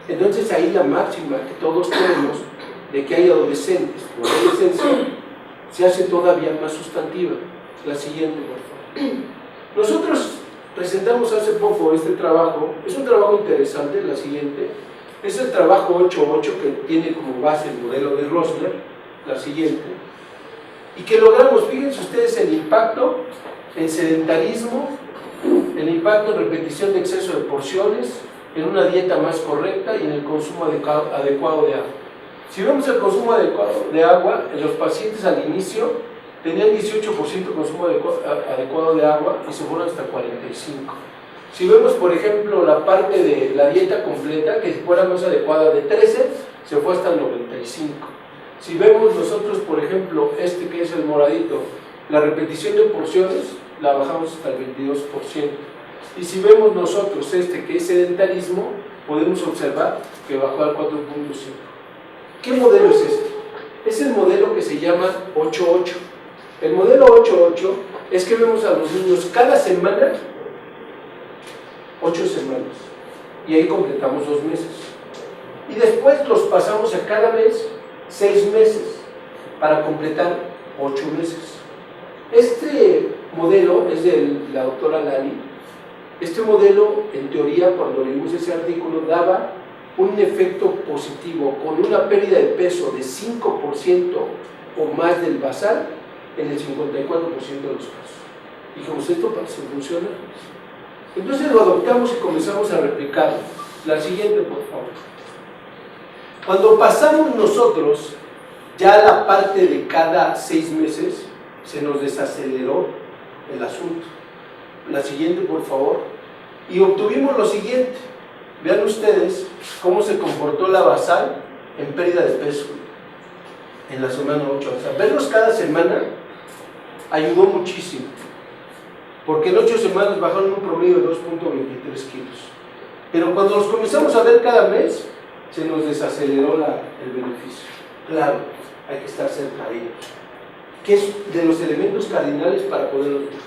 Entonces ahí la máxima que todos tenemos de que hay adolescentes o adolescencia se hace todavía más sustantiva. La siguiente, por favor. Nosotros presentamos hace poco este trabajo, es un trabajo interesante, la siguiente, es el trabajo 8.8 que tiene como base el modelo de Rosner, la siguiente, y que logramos, fíjense ustedes, el impacto en sedentarismo, el impacto en repetición de exceso de porciones, en una dieta más correcta y en el consumo adecuado de agua. Si vemos el consumo adecuado de agua, en los pacientes al inicio tenían 18% de consumo adecuado de agua y se fueron hasta 45%. Si vemos, por ejemplo, la parte de la dieta completa, que fuera más adecuada de 13, se fue hasta el 95%. Si vemos nosotros, por ejemplo, que es el moradito, la repetición de porciones, la bajamos hasta el 22%. Y si vemos nosotros que es sedentarismo, podemos observar que bajó al 4.5%. ¿Qué modelo es este? Es el modelo que se llama 8.8. El modelo 8.8 es que vemos a los niños cada semana, 8 semanas, y ahí completamos 2 meses. Y después los pasamos a cada mes 6 meses para completar 8 meses. Este modelo es de la doctora Lali. Este modelo, en teoría, cuando leímos ese artículo, daba un efecto positivo con una pérdida de peso de 5% o más del basal en el 54% de los casos. Dijimos, esto parece funcionar. Entonces lo adoptamos y comenzamos a replicarlo. La siguiente, por favor. Cuando pasamos nosotros ya la parte de cada 6 meses, se nos desaceleró el asunto. La siguiente, por favor. Y obtuvimos lo siguiente. Vean ustedes cómo se comportó la basal en pérdida de peso en la semana 8. O sea, verlos cada semana ayudó muchísimo, porque en 8 semanas bajaron un promedio de 2.23 kilos. Pero cuando los comenzamos a ver cada mes, se nos desaceleró el beneficio. Claro, hay que estar cerca de ellos, que es de los elementos cardinales para poderlos ver.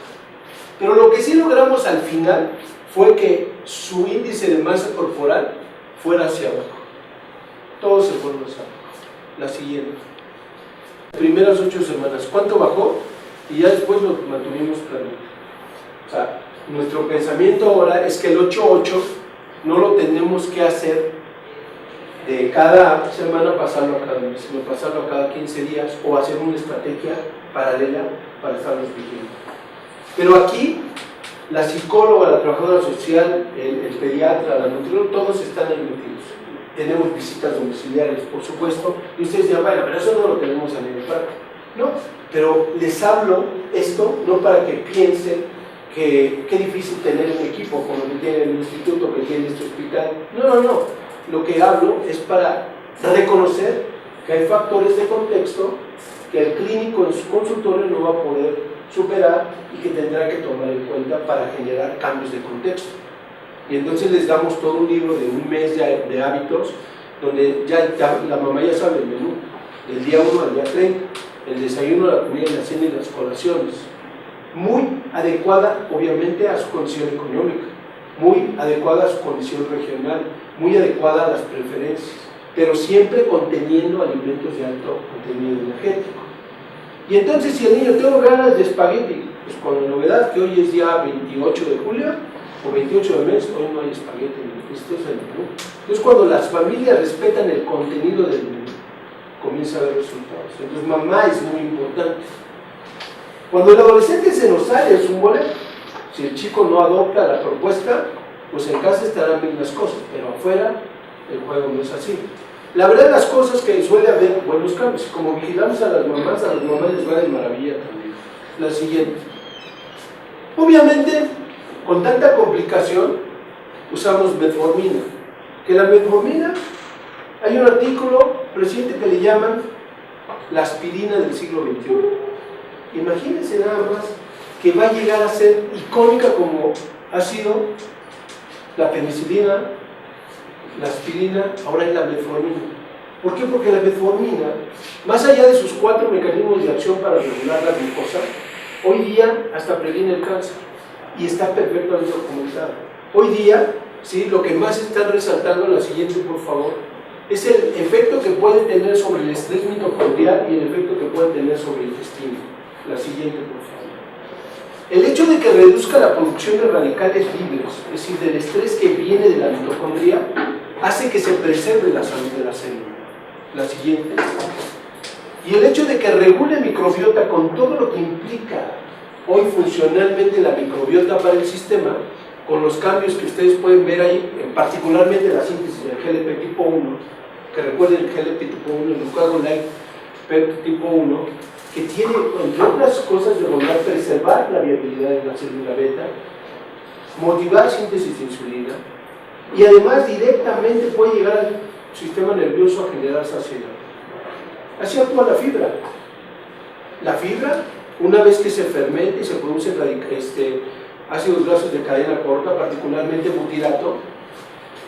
Pero lo que sí logramos al final fue que su índice de masa corporal fuera hacia abajo. Todos se fueron hacia abajo. La siguiente. Las primeras 8 semanas, ¿cuánto bajó? Y ya después lo mantuvimos claramente. O sea, nuestro pensamiento ahora es que el 8.8 no lo tenemos que hacer de cada semana pasarlo a cada mes, sino pasarlo a cada 15 días o hacer una estrategia paralela para estarnos vigilantes. Pero aquí, la psicóloga, la trabajadora social, el pediatra, la nutrióloga, todos están ahí metidos. Tenemos visitas domiciliarias, por supuesto, y ustedes dirán, bueno, pero eso no lo tenemos a nivel práctico. No, pero les hablo esto no para que piensen que qué difícil tener un equipo como lo que tiene el instituto, que tiene este hospital. No. Lo que hablo es para reconocer que hay factores de contexto que el clínico en su consultorio no va a poder superar y que tendrá que tomar en cuenta para generar cambios de contexto. Y entonces les damos todo un libro de un mes de hábitos, donde ya la mamá ya sabe el menú, del día 1 al día 30, el desayuno, la comida, la cena y las colaciones. Muy adecuada, obviamente, a su condición económica, muy adecuada a su condición regional, muy adecuada a las preferencias, pero siempre conteniendo alimentos de alto contenido energético. Y entonces si el niño tengo ganas de espagueti, pues con la novedad que hoy es día 28 de julio o 28 de mes, hoy no hay espagueti, esto es el menú. Entonces cuando las familias respetan el contenido del menú, comienza a haber resultados. Entonces mamá es muy importante. Cuando el adolescente se nos sale de su boleto, si el chico no adopta la propuesta, pues en casa estarán bien las cosas, pero afuera el juego no es así. La verdad, las cosas que suele haber buenos cambios, como vigilamos a las mamás les va de maravilla también. La siguiente. Obviamente, con tanta complicación, usamos metformina. Que la metformina, hay un artículo reciente que le llaman la aspirina del siglo XXI. Imagínense nada más que va a llegar a ser icónica como ha sido la penicilina, la aspirina, ahora es la metformina. ¿Por qué? Porque la metformina, más allá de sus 4 mecanismos de acción para regular la glucosa, hoy día hasta previene el cáncer y está perfectamente documentado. Hoy día, ¿sí? Lo que más están resaltando, la siguiente por favor, es el efecto que puede tener sobre el estrés mitocondrial y el efecto que puede tener sobre el intestino. La siguiente por favor. El hecho de que reduzca la producción de radicales libres, es decir, del estrés que viene de la mitocondria, hace que se preserve la salud de la célula. La siguiente. Y el hecho de que regule microbiota con todo lo que implica hoy funcionalmente la microbiota para el sistema, con los cambios que ustedes pueden ver ahí, particularmente la síntesis del GLP tipo 1, que recuerden el GLP tipo 1, el glucagonide tipo 1, que tiene, entre otras cosas, de lograr preservar la viabilidad de la célula beta, motivar síntesis de insulina, y además directamente puede llegar al sistema nervioso a generar saciedad. Así actúa la fibra. La fibra, una vez que se fermenta y se produce ácidos grasos de cadena corta, particularmente butirato,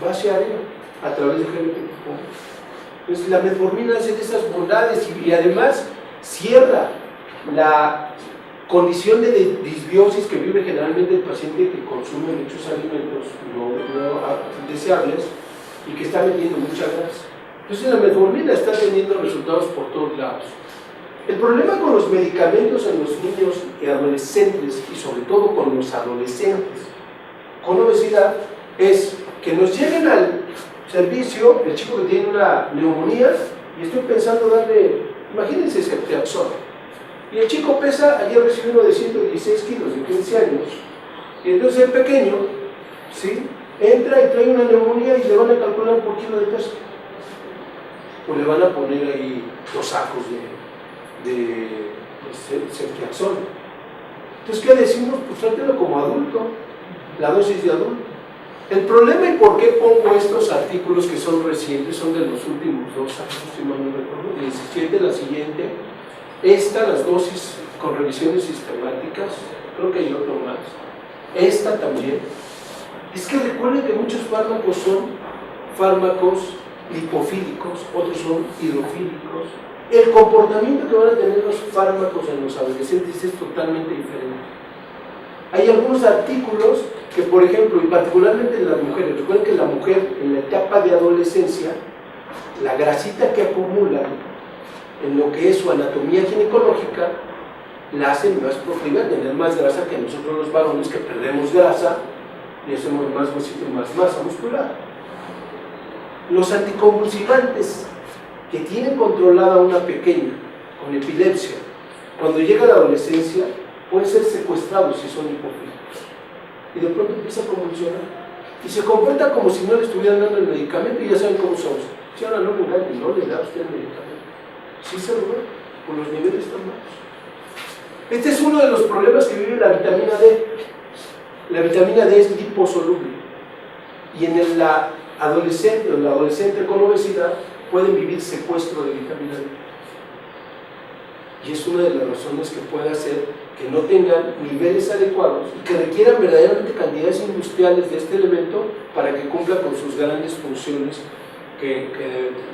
va hacia arriba a través del GLP. Entonces la metformina hace de esas bondades y además cierra la condición de disbiosis que vive generalmente el paciente que consume muchos alimentos no deseables y que está metiendo mucha grasa. Entonces la metformina está teniendo resultados por todos lados. El problema con los medicamentos en los niños y adolescentes, y sobre todo con los adolescentes con obesidad, es que nos lleguen al servicio el chico que tiene una neumonía y estoy pensando darle, imagínense ceftriaxona, y el chico pesa, ayer recibió uno de 116 kilos de 15 años, y entonces el pequeño, ¿sí?, entra y trae una neumonía y le van a calcular por kilo de peso, o le van a poner ahí 2 sacos de ceftriaxona. Entonces, ¿qué decimos? Pues trátelo como adulto, la dosis de adulto. El problema y por qué pongo estos artículos que son recientes, son de los últimos 2 años, si mal no recuerdo, 17, la siguiente, las dosis con revisiones sistemáticas, creo que hay otro más, esta también, es que recuerden que muchos fármacos son fármacos lipofílicos, otros son hidrofílicos. El comportamiento que van a tener los fármacos en los adolescentes es totalmente diferente. Hay algunos artículos que, por ejemplo, y particularmente en las mujeres, recuerden que la mujer en la etapa de adolescencia, la grasita que acumula en lo que es su anatomía ginecológica, la hace más proclive a tener más grasa que nosotros los varones, que perdemos grasa y hacemos más huesito y más masa muscular. Los anticonvulsivantes que tienen controlada a una pequeña con epilepsia, cuando llega a la adolescencia, pueden ser secuestrados si son hipofílicos. Y de pronto empieza a convulsionar. Y se comporta como si no le estuvieran dando el medicamento, y ya saben cómo somos. Si ahora no le dan, no le da a usted el medicamento. Sí se lo da, por los niveles tan bajos. Este es uno de los problemas que vive la vitamina D. La vitamina D es liposoluble. Y en la adolescente con obesidad pueden vivir secuestro de vitamina D. Y es una de las razones que puede hacer que no tengan niveles adecuados y que requieran verdaderamente cantidades industriales de este elemento para que cumpla con sus grandes funciones que deben tener.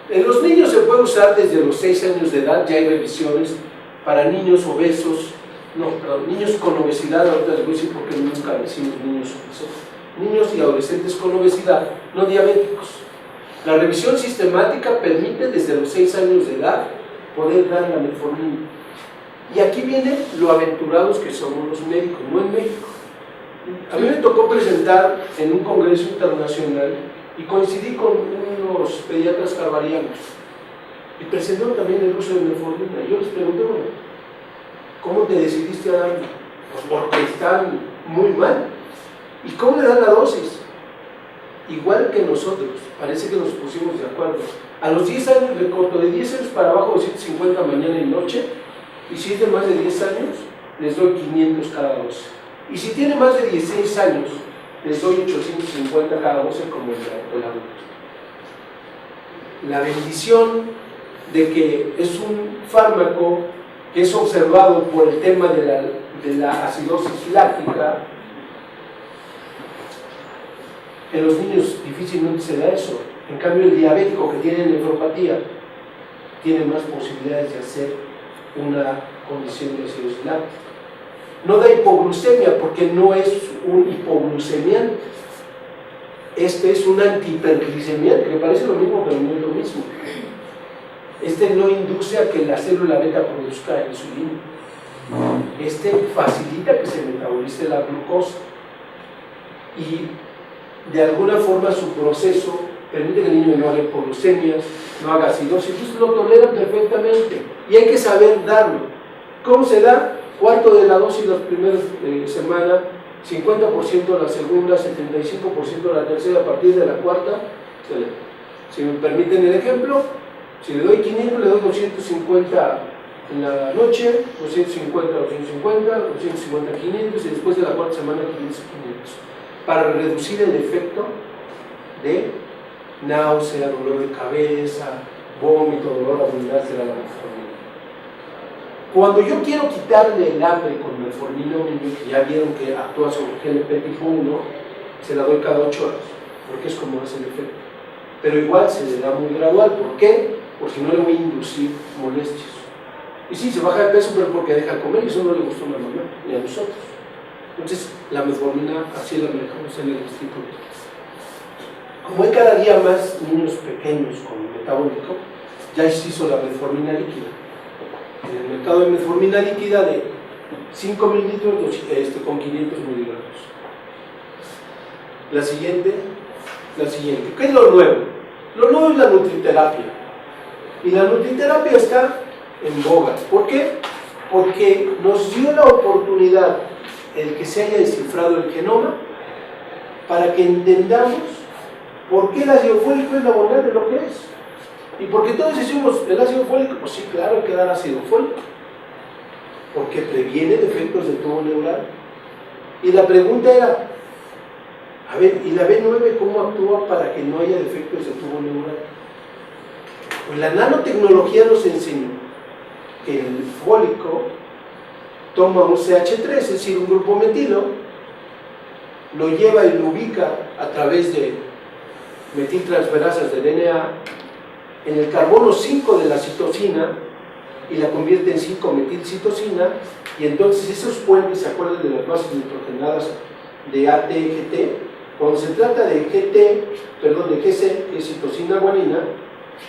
En los niños se puede usar desde los 6 años de edad, ya hay revisiones para niños obesos, niños con obesidad, ahorita les voy a decir por qué nunca decimos niños obesos, niños y adolescentes con obesidad, no diabéticos. La revisión sistemática permite desde los 6 años de edad poder dar la metformina. Y aquí viene lo aventurados que somos los médicos, no en México. A mí me tocó presentar en un congreso internacional y coincidí con unos pediatras carvarianos y presentaron también el uso de metformina. Yo les pregunté, bueno, ¿cómo te decidiste a darlo? Pues porque están muy mal. ¿Y cómo le dan la dosis? Igual que nosotros, parece que nos pusimos de acuerdo. A los 10 años le corto de 10 años para abajo, 250 mañana y noche, y si es de más de 10 años, les doy 500 cada dosis. Y si tiene más de 16 años, les doy 850 cada dosis como el adulto. La bendición de que es un fármaco que es observado por el tema de la acidosis láctica. En los niños difícilmente se da eso. En cambio, el diabético que tiene nefropatía tiene más posibilidades de hacer una condición de acidosis láctica. No da hipoglucemia porque no es un hipoglucemiante. Este es un antihiperglicemiante, que parece lo mismo, pero no es lo mismo. Este no induce a que la célula beta produzca insulina. Este facilita que se metabolice la glucosa. Y de alguna forma su proceso permite que el niño no haga hipoglucemias, no haga acidosis, entonces lo toleran perfectamente y hay que saber darlo. ¿Cómo se da? Cuarto de la dosis las primeras semanas, 50% la segunda, 75% la tercera, a partir de la cuarta, si me permiten el ejemplo, si le doy 500 le doy 250 en la noche, 250, 250, 250, 500 y después de la cuarta semana 500, 500. Para reducir el efecto de náusea, dolor de cabeza, vómito, dolor abundante de la metformina. Cuando yo quiero quitarle el hambre con metformina a un niño, que ya vieron que actúa sobre GLP tipo 1, se la doy cada 8 horas, porque es como es el efecto. Pero igual se le da muy gradual. ¿Por qué? Porque no le voy a inducir molestias. Y sí, se baja de peso, pero porque deja de comer, y eso no le gustó a la mamá ni a nosotros. Entonces, la metformina así la manejamos en el instituto. Como hay cada día más niños pequeños con metabólico, ya se hizo la metformina líquida. En el mercado de metformina líquida de 5 mililitros con 500 miligramos. La siguiente. ¿Qué es lo nuevo? Lo nuevo es la nutriterapia. Y la nutriterapia está en boga. ¿Por qué? Porque nos dio la oportunidad el que se haya descifrado el genoma para que entendamos por qué el ácido fólico es la bondad de lo que es. Y porque todos decimos el ácido fólico, pues sí, claro, hay que dar ácido fólico, porque previene defectos del tubo neural. Y la pregunta era, a ver, ¿y la B9 cómo actúa para que no haya defectos del tubo neural? Pues la nanotecnología nos enseñó que el fólico toma un CH3, es decir, un grupo metilo, lo lleva y lo ubica a través de metiltransferasas de DNA en el carbono 5 de la citosina y la convierte en 5-metilcitosina, y entonces esos puentes, ¿se acuerdan de las bases nitrogenadas de AT, GT? Cuando se trata de GC, que es citosina guanina,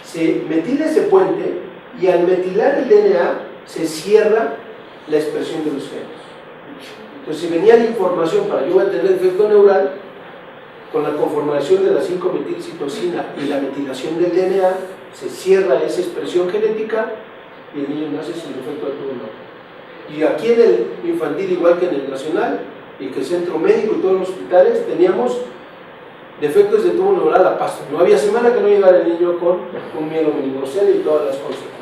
se metila ese puente y al metilar el DNA se cierra la expresión de los genes. Entonces, si venía la información para yo tener efecto neural, con la conformación de la 5-metilcitosina y la metilación del DNA, se cierra esa expresión genética y el niño nace sin efecto del tubo neural. Y aquí en el infantil, igual que en el nacional, y que el centro médico y todos los hospitales, teníamos defectos de tubo neural a pasto. No había semana que no llegara el niño con un mielomeningocele y todas las consecuencias.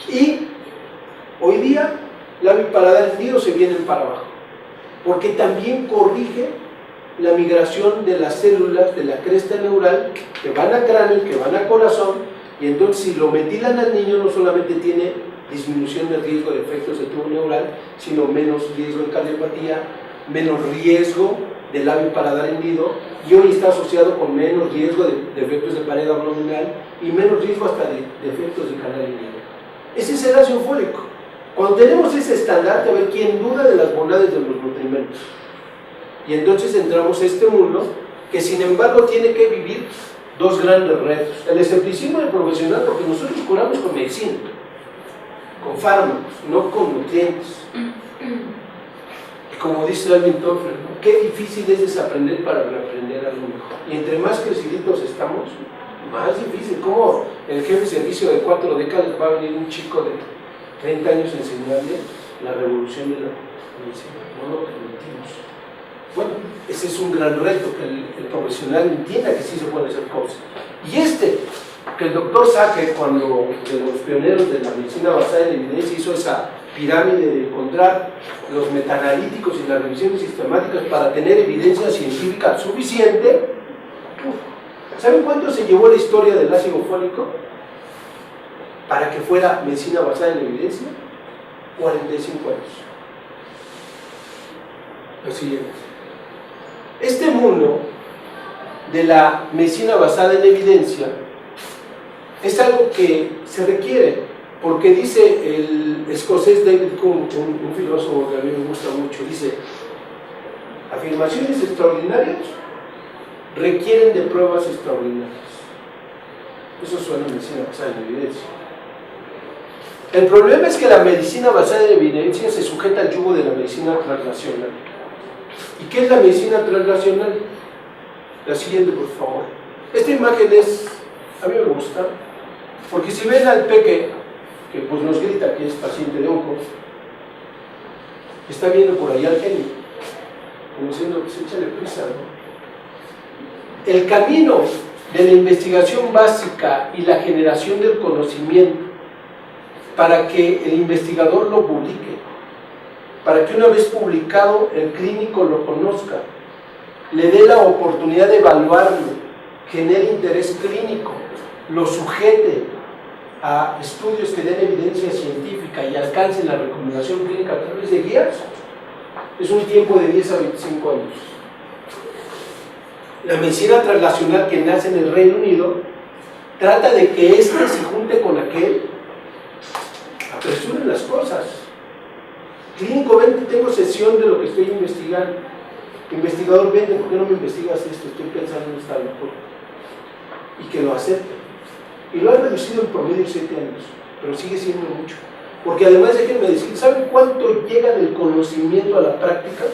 Y hoy día, labio y paladar hendido se vienen para abajo, porque también corrige la migración de las células de la cresta neural que van a cráneo, que van a corazón, y entonces si lo metilan al niño no solamente tiene disminución del riesgo de efectos del tubo neural, sino menos riesgo de cardiopatía, menos riesgo de labio y paladar hendido, y hoy está asociado con menos riesgo de defectos de pared abdominal y menos riesgo hasta de defectos de canal hendido. Ese es el ácido fólico. Cuando tenemos ese estandarte, a ver quién duda de las bondades de los nutrimentos. Y entonces entramos a este mundo que sin embargo tiene que vivir dos grandes retos. El escepticismo del profesional, porque nosotros curamos con medicina. con fármacos, no con nutrientes. Y como dice Alvin Toffler, ¿no? Qué difícil es desaprender para reaprender algo mejor. Y entre más creciditos estamos, más difícil. ¿Cómo el jefe de servicio de 4 décadas va a venir un chico de 30 años a enseñarle la revolución de la medicina? No lo permitimos. Bueno, ese es un gran reto, que el profesional entienda que sí se pueden hacer cosas. Y que el doctor Sacker, cuando de los pioneros de la medicina basada en evidencia, hizo esa pirámide de encontrar los metaanalíticos y las revisiones sistemáticas para tener evidencia científica suficiente. ¿Saben cuánto se llevó la historia del ácido fólico para que fuera medicina basada en evidencia? 45 años. Lo siguiente. Este mundo de la medicina basada en evidencia es algo que se requiere, porque dice el escocés David Kuhn, un filósofo que a mí me gusta mucho, dice: afirmaciones extraordinarias requieren de pruebas extraordinarias. Eso suena a medicina basada en evidencia. El problema es que la medicina basada en evidencia se sujeta al yugo de la medicina translacional. ¿Y qué es la medicina translacional? La siguiente, por favor. Esta imagen a mí me gusta, porque si ven al peque, que pues nos grita que es paciente de onco, está viendo por allá al genio, como diciendo, pues échale prisa, ¿no? El camino de la investigación básica y la generación del conocimiento para que el investigador lo publique, para que una vez publicado el clínico lo conozca, le dé la oportunidad de evaluarlo, genere interés clínico, lo sujete a estudios que den evidencia científica y alcancen la recomendación clínica a través de guías, es un tiempo de 10 a 25 años. La medicina translacional que nace en el Reino Unido trata de que éste se junte con aquel, apresuren las cosas. Clínico, ven, tengo sesión de lo que estoy investigando. Investigador, vente, ¿por qué no me investigas esto? Estoy pensando en esta locura. Y que lo acepte. Y lo han reducido en promedio 7 años, pero sigue siendo mucho. Porque además, déjenme decir, ¿saben cuánto llega del conocimiento a la práctica?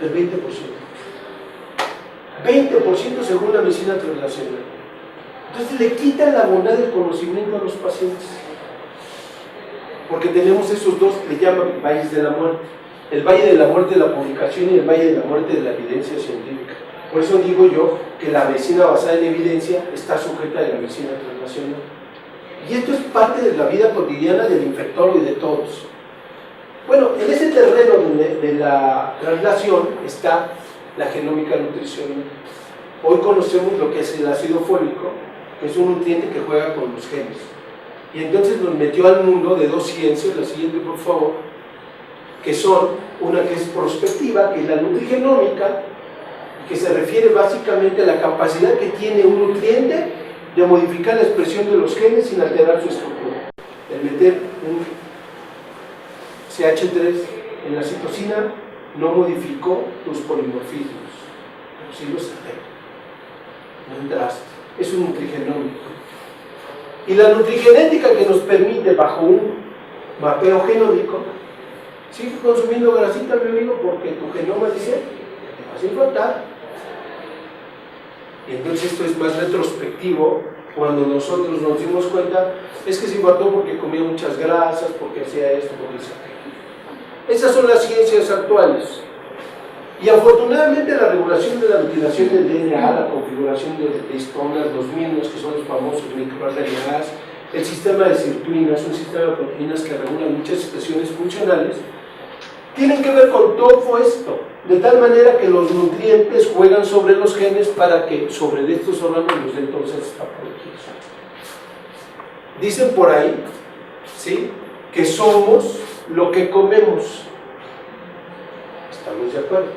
El 20%. 20% según la medicina translacional. Entonces le quitan la bondad del conocimiento a los pacientes. Porque tenemos esos dos que le llaman valles de la muerte. El valle de la muerte de la publicación y el valle de la muerte de la evidencia científica. Por eso digo yo que la medicina basada en evidencia está sujeta a la medicina translacional. Y esto es parte de la vida cotidiana del infectólogo y de todos. Bueno, en ese terreno de la translación está la genómica nutricional. Hoy conocemos lo que es el ácido fólico, que es un nutriente que juega con los genes. Y entonces nos metió al mundo de dos ciencias, la siguiente por favor, que son una que es prospectiva, que es la nutrigenómica, que se refiere básicamente a la capacidad que tiene un nutriente de modificar la expresión de los genes sin alterar su estructura. El meter un CH3 en la citosina no modificó los polimorfismos, pero sí los alteró. No entraste. Es un nutrigenómico. Y la nutrigenética que nos permite, bajo un mapeo genómico, sigue consumiendo grasita, mi amigo, porque tu genoma dice que te vas a infartar. Y entonces esto es más retrospectivo, cuando nosotros nos dimos cuenta, es que se infartó porque comía muchas grasas, porque hacía esto, porque hacía aquello. Esas son las ciencias actuales. Y afortunadamente la regulación de la metilación del DNA, la configuración de histonas, los mismos que son los famosos microRNAs, el sistema de sirtuinas, un sistema de proteínas que regulan muchas expresiones funcionales, tienen que ver con todo esto, de tal manera que los nutrientes juegan sobre los genes para que sobre estos órganos nos den todas estas patologías. Dicen por ahí, ¿sí?, que somos lo que comemos. ¿Estamos de acuerdo?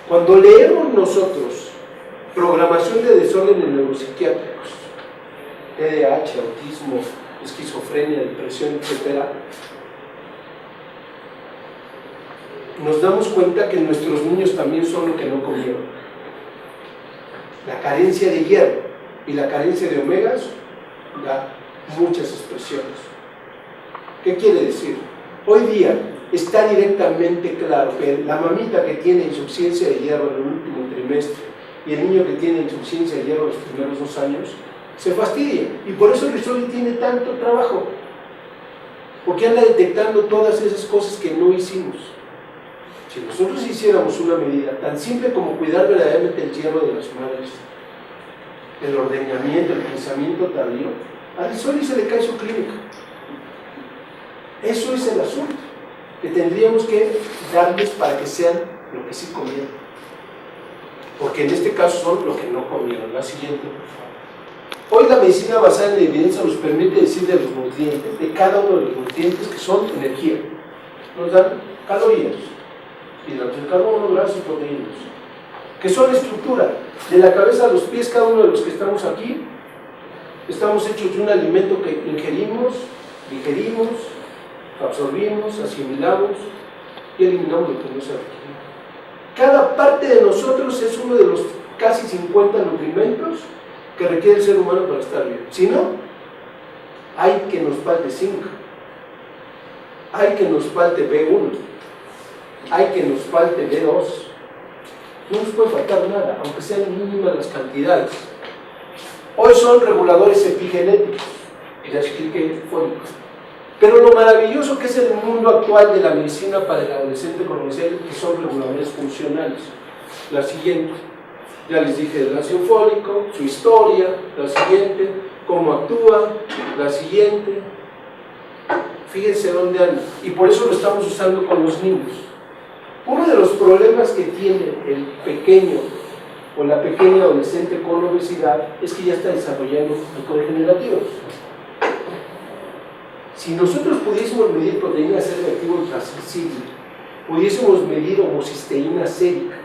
Cuando leemos nosotros programación de desórdenes neuropsiquiátricos, TDAH, autismo, esquizofrenia, depresión, etc., nos damos cuenta que nuestros niños también son lo que no comieron. La carencia de hierro y la carencia de omegas da muchas expresiones. ¿Qué quiere decir? Hoy día está directamente claro que la mamita que tiene insuficiencia de hierro en el último trimestre y el niño que tiene insuficiencia de hierro los primeros 2 años se fastidia, y por eso Rizzoli tiene tanto trabajo, porque anda detectando todas esas cosas que no hicimos. Si nosotros hiciéramos una medida tan simple como cuidar verdaderamente el hierro de las madres, el ordeñamiento, el pensamiento tardío, a Rizzoli se le cae su clínica. Eso es el asunto que tendríamos que darles para que sean lo que sí comieron, porque en este caso son lo que no comieron. La siguiente, por favor. Hoy la medicina basada en la evidencia nos permite decir de los nutrientes, de cada uno de los nutrientes, que son energía. Nos dan calorías, hidratos de carbono, grasas y proteínas, que son estructura. De la cabeza a los pies, cada uno de los que estamos aquí, estamos hechos de un alimento que ingerimos, digerimos, absorbimos, asimilamos y eliminamos lo que no se requiere. Cada parte de nosotros es uno de los casi 50 nutrimentos que requiere el ser humano para estar bien. Si no, hay que nos falte zinc, hay que nos falte B1, hay que nos falte B2. No nos puede faltar nada, aunque sean mínimas las cantidades. Hoy son reguladores epigenéticos, ya expliqué fólicos. Pero lo maravilloso que es el mundo actual de la medicina para el adolescente conocer que son reguladores funcionales. La siguiente, ya les dije del ácido fólico, su historia. La siguiente, cómo actúa. La siguiente, fíjense dónde anda, y por eso lo estamos usando con los niños. Uno de los problemas que tiene el pequeño o la pequeña adolescente con obesidad es que ya está desarrollando glucodegenerativos. Si nosotros pudiésemos medir proteína C reactiva ultrasensible, pudiésemos medir homocisteína sérica,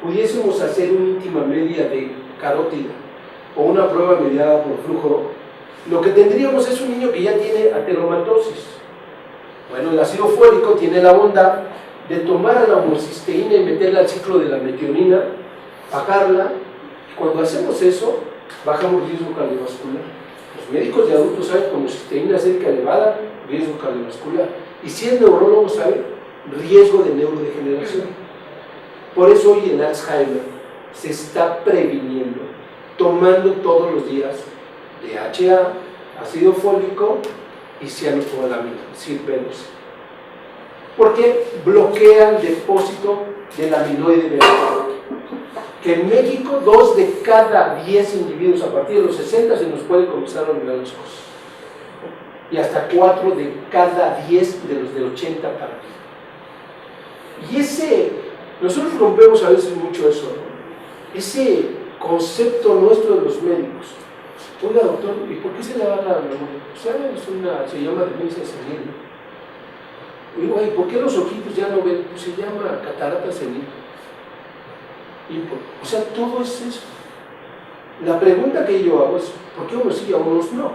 pudiésemos hacer una íntima media de carótida o una prueba mediada por flujo, lo que tendríamos es un niño que ya tiene ateromatosis. Bueno, el ácido fólico tiene la bondad de tomar a la homocisteína y meterla al ciclo de la metionina, bajarla, y cuando hacemos eso, bajamos riesgo cardiovascular. Los médicos de adultos saben que homocisteína sérica elevada, riesgo cardiovascular, y si el neurólogo sabe, riesgo de neurodegeneración. Por eso hoy el Alzheimer se está previniendo, tomando todos los días DHA, ácido fólico y cianocobalamina, CYP2, porque bloquea el depósito del amiloide beta, que en México 2 de cada 10 individuos a partir de los 60 se nos puede comenzar a olvidar las cosas, y hasta 4 de cada 10 de los de 80 para aquí. Y nosotros rompemos a veces mucho eso, ¿no? Ese concepto nuestro de los médicos. Oiga, doctor, ¿y por qué se le va la memoria? Se llama demencia senil. Oiga, ¿y por qué los ojitos ya no ven? Pues se llama catarata senil. O sea, todo es eso. La pregunta que yo hago es, ¿por qué unos sí y a unos no?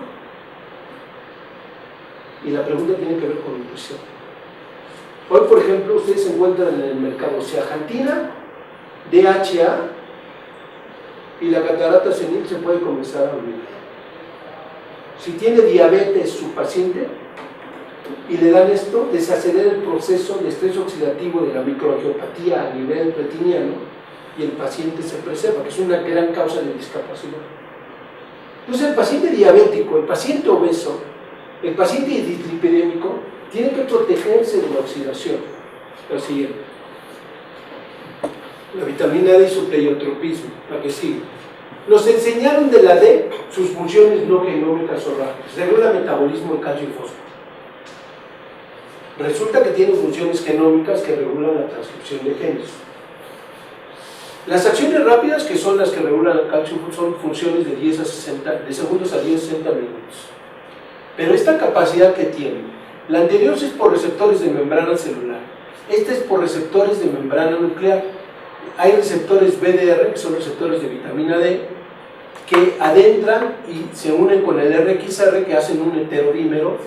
Y la pregunta tiene que ver con nutrición. Hoy, por ejemplo, ustedes se encuentran en el mercado zeaxantina, DHA, y la catarata senil se puede comenzar a olvidar. Si tiene diabetes su paciente y le dan esto, desacelera el proceso de estrés oxidativo de la microangiopatía a nivel retiniano y el paciente se preserva, que es una gran causa de discapacidad. Entonces el paciente diabético, el paciente obeso, el paciente dislipidémico tiene que protegerse de la oxidación. La siguiente. La vitamina D y su pleiotropismo, la que sigue. Nos enseñaron de la D sus funciones no genómicas o rápidas. Regula el metabolismo de calcio y fósforo. Resulta que tiene funciones genómicas que regulan la transcripción de genes. Las acciones rápidas, que son las que regulan el calcio, son funciones de 10 a 60, de segundos a 10 a 60 minutos. Pero esta capacidad que tiene, la anterior es por receptores de membrana celular, esta es por receptores de membrana nuclear. Hay receptores BDR, que son receptores de vitamina D, que adentran y se unen con el RXR, que hacen un heterodímero.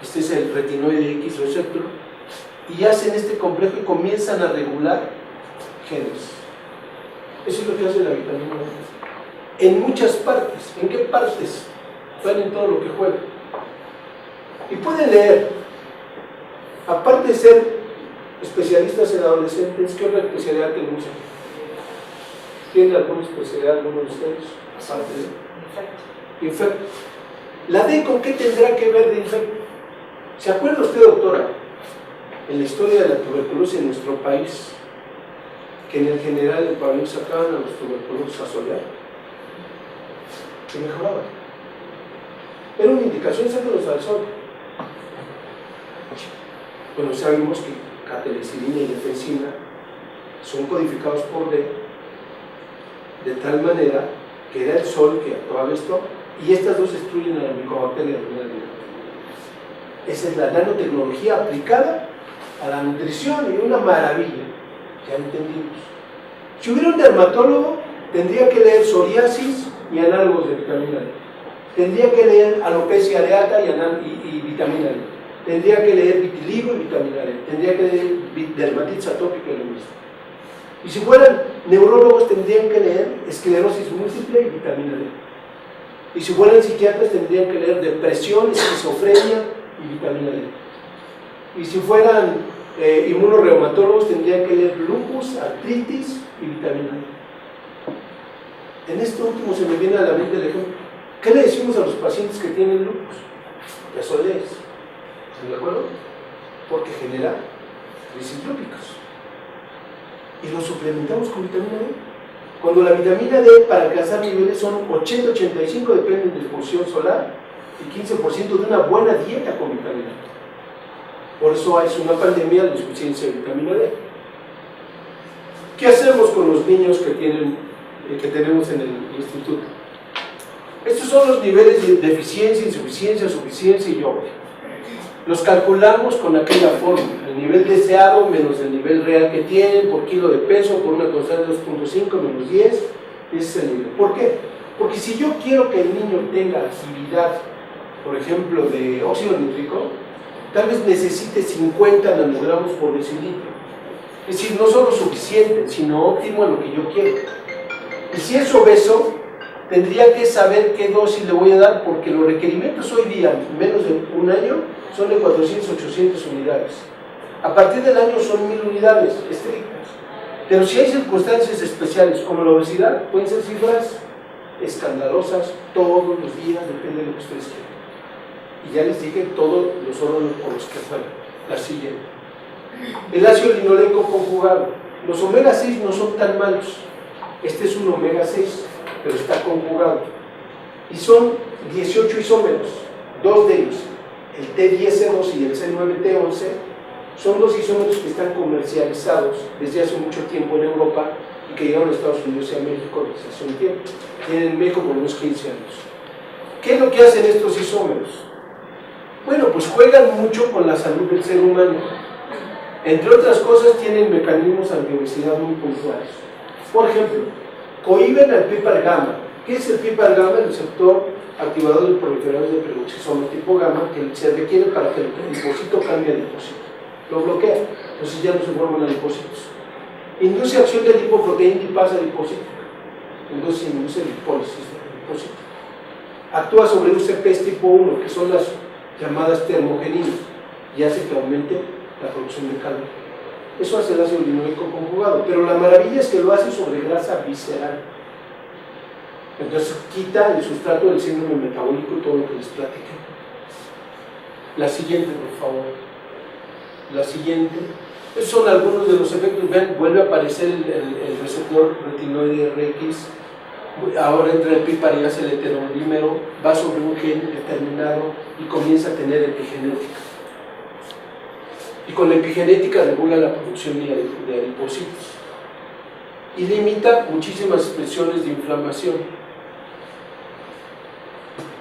Este es el retinoide X receptor, y hacen este complejo y comienzan a regular genes. Eso es lo que hace la vitamina D. En muchas partes. ¿En qué partes? Están en todo lo que juega. Y pueden leer, aparte de ser especialistas en adolescentes, ¿qué otra especialidad tienen? ¿Tienen alguna especialidad alguno de ustedes? Aparte de infecto. ¿La D con qué tendrá que ver de infecto? ¿Se acuerda usted, doctora, en la historia de la tuberculosis en nuestro país, que en el general del pabellón sacaban a los tuberculosos a solear? Que mejoraban. Era una indicación, sáquenlos al sol. Bueno, sabemos que catelecilina y defensina son codificados por D, de tal manera que era el sol que actuaba esto, y estas dos destruyen a la micobacteria de manera directa. Esa es la nanotecnología aplicada a la nutrición, y una maravilla, ya entendimos. Si hubiera un dermatólogo, tendría que leer psoriasis y análogos de vitamina D. Tendría que leer alopecia areata y vitamina D. Tendría que leer vitiligo y vitamina D. Tendría que leer dermatitis atópica y lo mismo. Y si fueran neurólogos, tendrían que leer esclerosis múltiple y vitamina D. Y si fueran psiquiatras, tendrían que leer depresión, esquizofrenia y vitamina D. Y si fueran inmunorreumatólogos, tendrían que leer lupus, artritis y vitamina D. En esto último se me viene a la mente el ejemplo. ¿Qué le decimos a los pacientes que tienen lupus? Resoles. ¿Están de acuerdo? Porque genera crisis lúpicas. Y lo suplementamos con vitamina D. Cuando la vitamina D para alcanzar niveles son 80-85, dependen de exposición solar, y 15% de una buena dieta con vitamina D. Por eso es una pandemia de insuficiencia de vitamina D. ¿Qué hacemos con los niños que tenemos en el instituto? Estos son los niveles de deficiencia, insuficiencia, suficiencia y yobre. Los calculamos con aquella fórmula: el nivel deseado menos el nivel real que tienen por kilo de peso por una constante de 2.5 menos 10, ese es el nivel. ¿Por qué? Porque si yo quiero que el niño tenga actividad, por ejemplo, de óxido nítrico, tal vez necesite 50 nanogramos por decilitro. Es decir, no solo suficiente, sino óptimo a lo que yo quiero. Y si es obeso, tendría que saber qué dosis le voy a dar, porque los requerimientos hoy día, menos de un año, son de 400-800 unidades. A partir del año son 1000 unidades estrictas. Pero si hay circunstancias especiales como la obesidad, pueden ser cifras escandalosas todos los días, depende de lo que ustedes quieran. Y ya les dije todos los órganos por los que fueron. La siguiente: el ácido linoleico conjugado. Los omega 6 no son tan malos. Este es un omega 6, pero está conjugado. Y son 18 isómeros, dos de ellos, el T10C2 y el C9T11, son dos isómeros que están comercializados desde hace mucho tiempo en Europa y que llegaron a Estados Unidos y a México desde hace un tiempo. Tienen en México por unos 15 años. ¿Qué es lo que hacen estos isómeros? Bueno, pues juegan mucho con la salud del ser humano. Entre otras cosas, tienen mecanismos antiobesidad muy puntuales. Por ejemplo, cohíben al PPAR gamma. ¿Qué es el PPAR gamma? El receptor activador de proliferadores de peroxisoma tipo gamma, que se requiere para que el adipocito cambie a adipocito. Lo bloquea, entonces ya no se forman adipocitos. Induce acción de lipoproteína y pasa a adipocito. Entonces induce lipólisis de adipocito. Actúa sobre UCPs tipo 1, que son las llamadas termogeninas, y hace que aumente la producción de calor. Eso hace el ácido linoleico conjugado, pero la maravilla es que lo hace sobre grasa visceral. Entonces quita el sustrato del síndrome metabólico y todo lo que les platiqué. La siguiente, por favor. La siguiente. Esos son algunos de los efectos. Vean, vuelve a aparecer el receptor retinoide RX. Ahora entra el PPAR y hace el heterodímero, va sobre un gen determinado y comienza a tener epigenética. Y con la epigenética regula la producción de adipocitos. Y limita muchísimas expresiones de inflamación.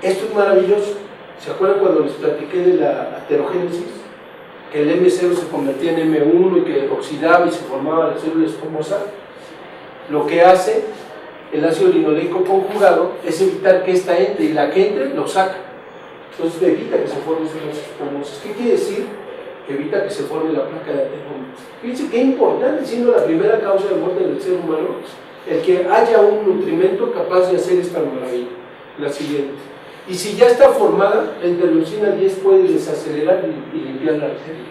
Esto es maravilloso. ¿Se acuerdan cuando les platiqué de la aterogénesis? Que el M0 se convertía en M1 y que oxidaba y se formaba la célula espumosa. Lo que hace el ácido linoleico conjugado es evitar que esta entre, y la que entre lo saca. Entonces evita que se formen células espumosas. ¿Qué quiere decir? Que evita que se forme la placa de ateroma. Fíjense qué importante, siendo la primera causa de muerte del ser humano, el que haya un nutrimento capaz de hacer esta maravilla. La siguiente. Y si ya está formada, la interleucina 10 puede desacelerar y limpiar la arteria.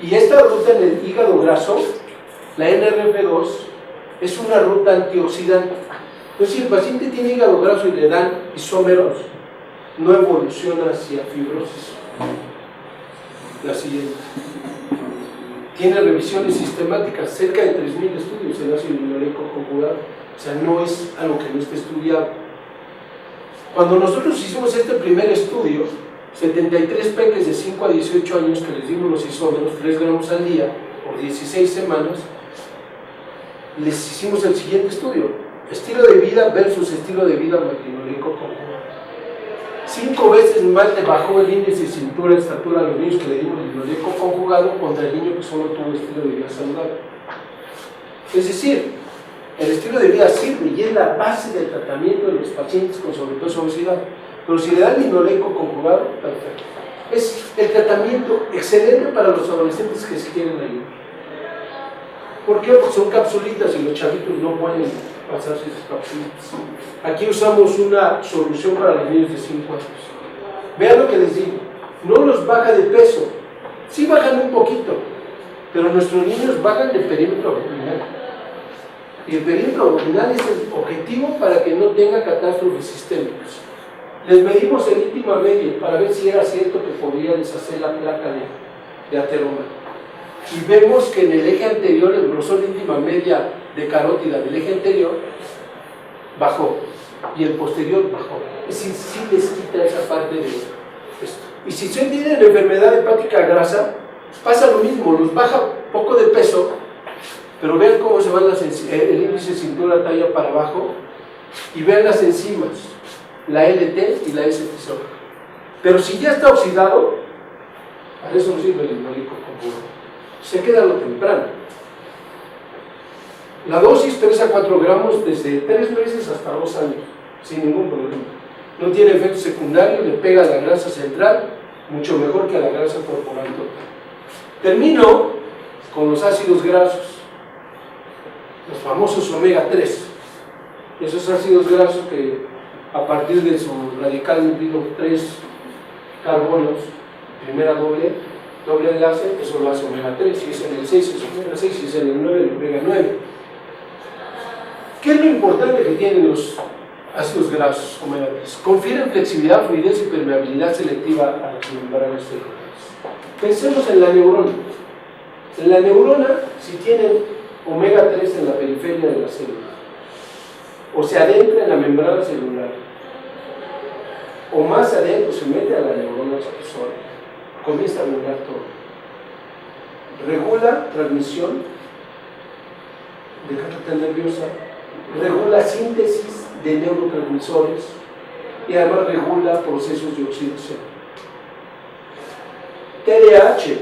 Y esta ruta en el hígado graso, la NRF2, es una ruta antioxidante. Entonces, si el paciente tiene hígado graso y le dan isómeros, no evoluciona hacia fibrosis. La siguiente. Tiene revisiones sistemáticas, cerca de 3.000 estudios en ácido linoleico conjugado. O sea, no es algo que no esté estudiado. Cuando nosotros hicimos este primer estudio, 73 peques de 5 a 18 años que les dimos los isómeros, 3 gramos al día, por 16 semanas, les hicimos el siguiente estudio: estilo de vida versus estilo de vida linoleico conjugado. 5 veces más le bajó el índice de cintura y estatura a los niños que le dimos el linoleico conjugado contra el niño que solo tuvo estilo de vida saludable. Es decir, el estilo de vida sirve y es la base del tratamiento de los pacientes con sobrepeso o obesidad. Pero si le dan linoleico conjugado, perfecto. Es el tratamiento excelente para los adolescentes que se quieren ayudar. ¿Por qué? Porque son capsulitas y los chavitos no pueden pasarse esas capsulitas. Aquí usamos una solución para los niños de 5 años. Vean lo que les digo, no los baja de peso, sí bajan un poquito, pero nuestros niños bajan de perímetro abdominal. Y el perímetro abdominal es el objetivo para que no tenga catástrofes sistémicas. Les medimos el íntima media para ver si era cierto que podría deshacer la placa de ateroma. Y vemos que en el eje anterior, el grosor de íntima media de carótida del eje anterior bajó y el posterior bajó. Es decir, sí les quita esa parte de esto. Y si se tienen enfermedad hepática grasa, pasa lo mismo, los baja poco de peso, pero vean cómo se va el índice de cintura talla para abajo y vean las enzimas, la LT y la ST. Pero si ya está oxidado, para eso no sirve el linoleico conjugado. Se queda lo temprano. La dosis 3 a 4 gramos desde 3 meses hasta 2 años, sin ningún problema. No tiene efecto secundario, le pega a la grasa central, mucho mejor que a la grasa corporal total. Termino con los ácidos grasos, los famosos omega 3. Esos ácidos grasos que a partir de su radical nucleico 3 carbonos, primera doble enlace, eso lo hace omega 3, si es en el 6 es omega 6, si es en el 9 es omega 9. ¿Qué es lo importante que tienen los ácidos grasos omega 3? Confieren flexibilidad, fluidez y permeabilidad selectiva a las membranas celulares. Pensemos en la neurona. En la neurona, si tienen omega 3 en la periferia de la célula, o se adentra en la membrana celular, o más adentro se mete a la neurona expresora, comienza a regular todo. Regula transmisión de carga nerviosa, regula síntesis de neurotransmisores y además regula procesos de oxidación. TDAH,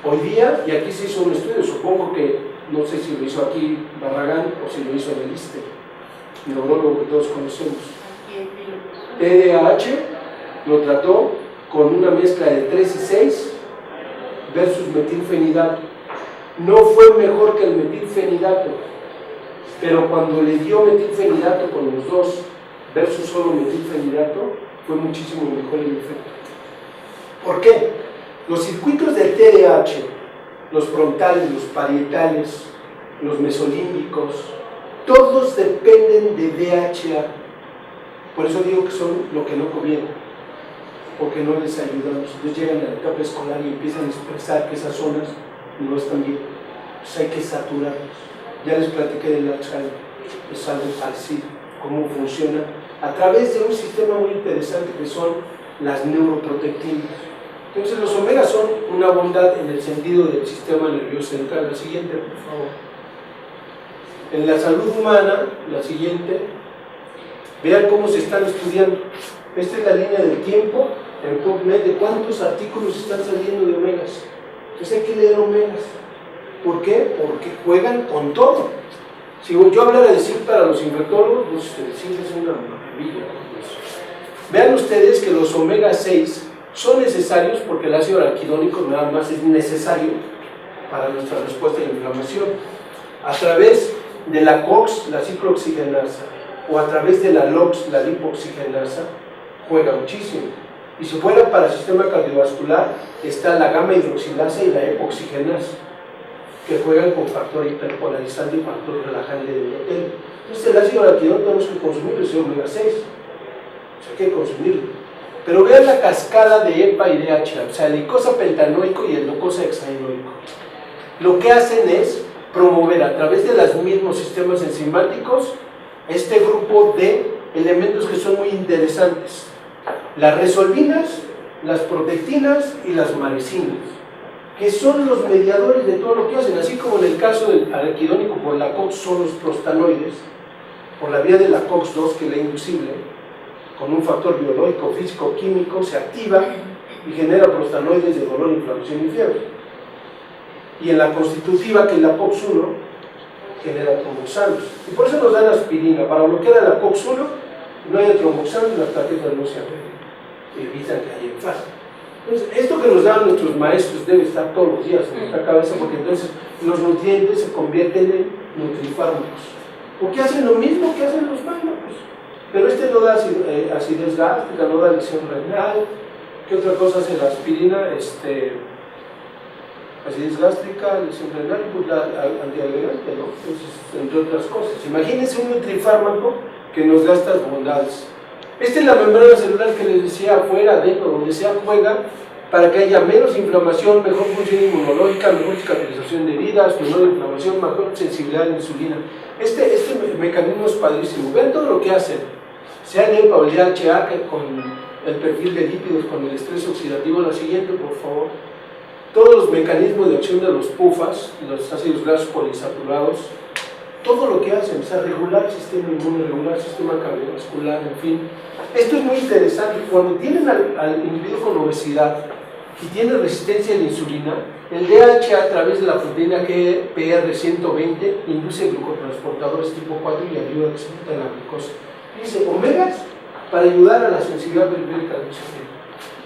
hoy día, y aquí se hizo un estudio, supongo que, no sé si lo hizo aquí Barragán o si lo hizo en el ISSSTE, neurólogo que todos conocemos. TDAH lo trató con una mezcla de 3 y 6 versus metilfenidato. No fue mejor que el metilfenidato, pero cuando le dio metilfenidato con los dos versus solo metilfenidato, fue muchísimo mejor el efecto. ¿Por qué? Los circuitos del TDAH, los frontales, los parietales, los mesolímbicos, todos dependen de DHA. Por eso digo que son lo que no conviene, porque no les ayudamos. Entonces llegan a la etapa escolar y empiezan a expresar que esas zonas no están bien. Entonces hay que saturarlos. Ya les platiqué del Alzheimer, es algo parecido, cómo funciona a través de un sistema muy interesante que son las neuroprotectinas. Entonces los omegas son una bondad en el sentido del sistema nervioso central. La siguiente, por favor. En la salud humana, la siguiente, vean cómo se están estudiando. Esta es la línea del tiempo en PubMed de cuántos artículos están saliendo de omegas. Entonces hay que leer omegas. ¿Por qué? Porque juegan con todo. Si yo hablara de zinc para los infectólogos, pues el zinc es una maravilla. Vean ustedes que los omega 6 son necesarios porque el ácido araquidónico nada más es necesario para nuestra respuesta a la inflamación. A través de la COX, la ciclooxigenasa, o a través de la LOX, la lipoxigenasa, juega muchísimo. Y si fuera para el sistema cardiovascular, está la gamma hidroxilasa y la epoxigenasa, que juegan con factor hiperpolarizante y factor relajante de endotelio. Entonces el ácido araquidón tenemos que consumirlo, es omega 6, o sea, hay que consumirlo. Pero vean la cascada de EPA y DHA, o sea, el glucosa pentanoico y el glucosa hexaenoico. Lo que hacen es promover a través de los mismos sistemas enzimáticos este grupo de elementos que son muy interesantes. Las resolvinas, las protectinas y las marecinas, que son los mediadores de todo lo que hacen, así como en el caso del araquidónico por la COX son los prostanoides, por la vía de la COX-2, que es la inducible, con un factor biológico, físico, químico, se activa y genera prostanoides de dolor, inflamación y fiebre. Y en la constitutiva, que es la COX-1, genera tromboxanos. Y por eso nos dan aspirina. Para bloquear a la COX-1, no haya tromboxanos y las plaquetas no se evitan que haya infarto. Entonces, esto que nos dan nuestros maestros debe estar todos los días en nuestra cabeza, porque entonces los nutrientes se convierten en nutrifármacos. Porque hacen lo mismo que hacen los fármacos. Pero este no da acidez gástrica, no da lesión renal. ¿Qué otra cosa hace la aspirina? Acidez gástrica, lesión renal, pues la antiagregante, ¿no? Entonces, entre otras cosas. Imagínense un nutrifármaco que nos da estas bondades. Esta es la membrana celular que les decía, afuera, adentro, donde sea, juega para que haya menos inflamación, mejor función inmunológica, mejor cicatrización de heridas, menor inflamación, mejor sensibilidad a la insulina. Este mecanismo es padrísimo. Vean todo lo que hacen. Sea el EPA o el DHA, con el perfil de lípidos, con el estrés oxidativo. La siguiente, por favor. Todos los mecanismos de acción de los PUFAs, los ácidos grasos poliinsaturados, todo lo que hacen, o sea, regular el sistema inmune, regular el sistema cardiovascular, en fin. Esto es muy interesante. Cuando tienen al individuo con obesidad y tiene resistencia a la insulina, el DHA a través de la proteína GPR120 induce glucotransportadores tipo 4 y ayuda a que se meta la glucosa. Dice omegas para ayudar a la sensibilidad periférica de la insulina.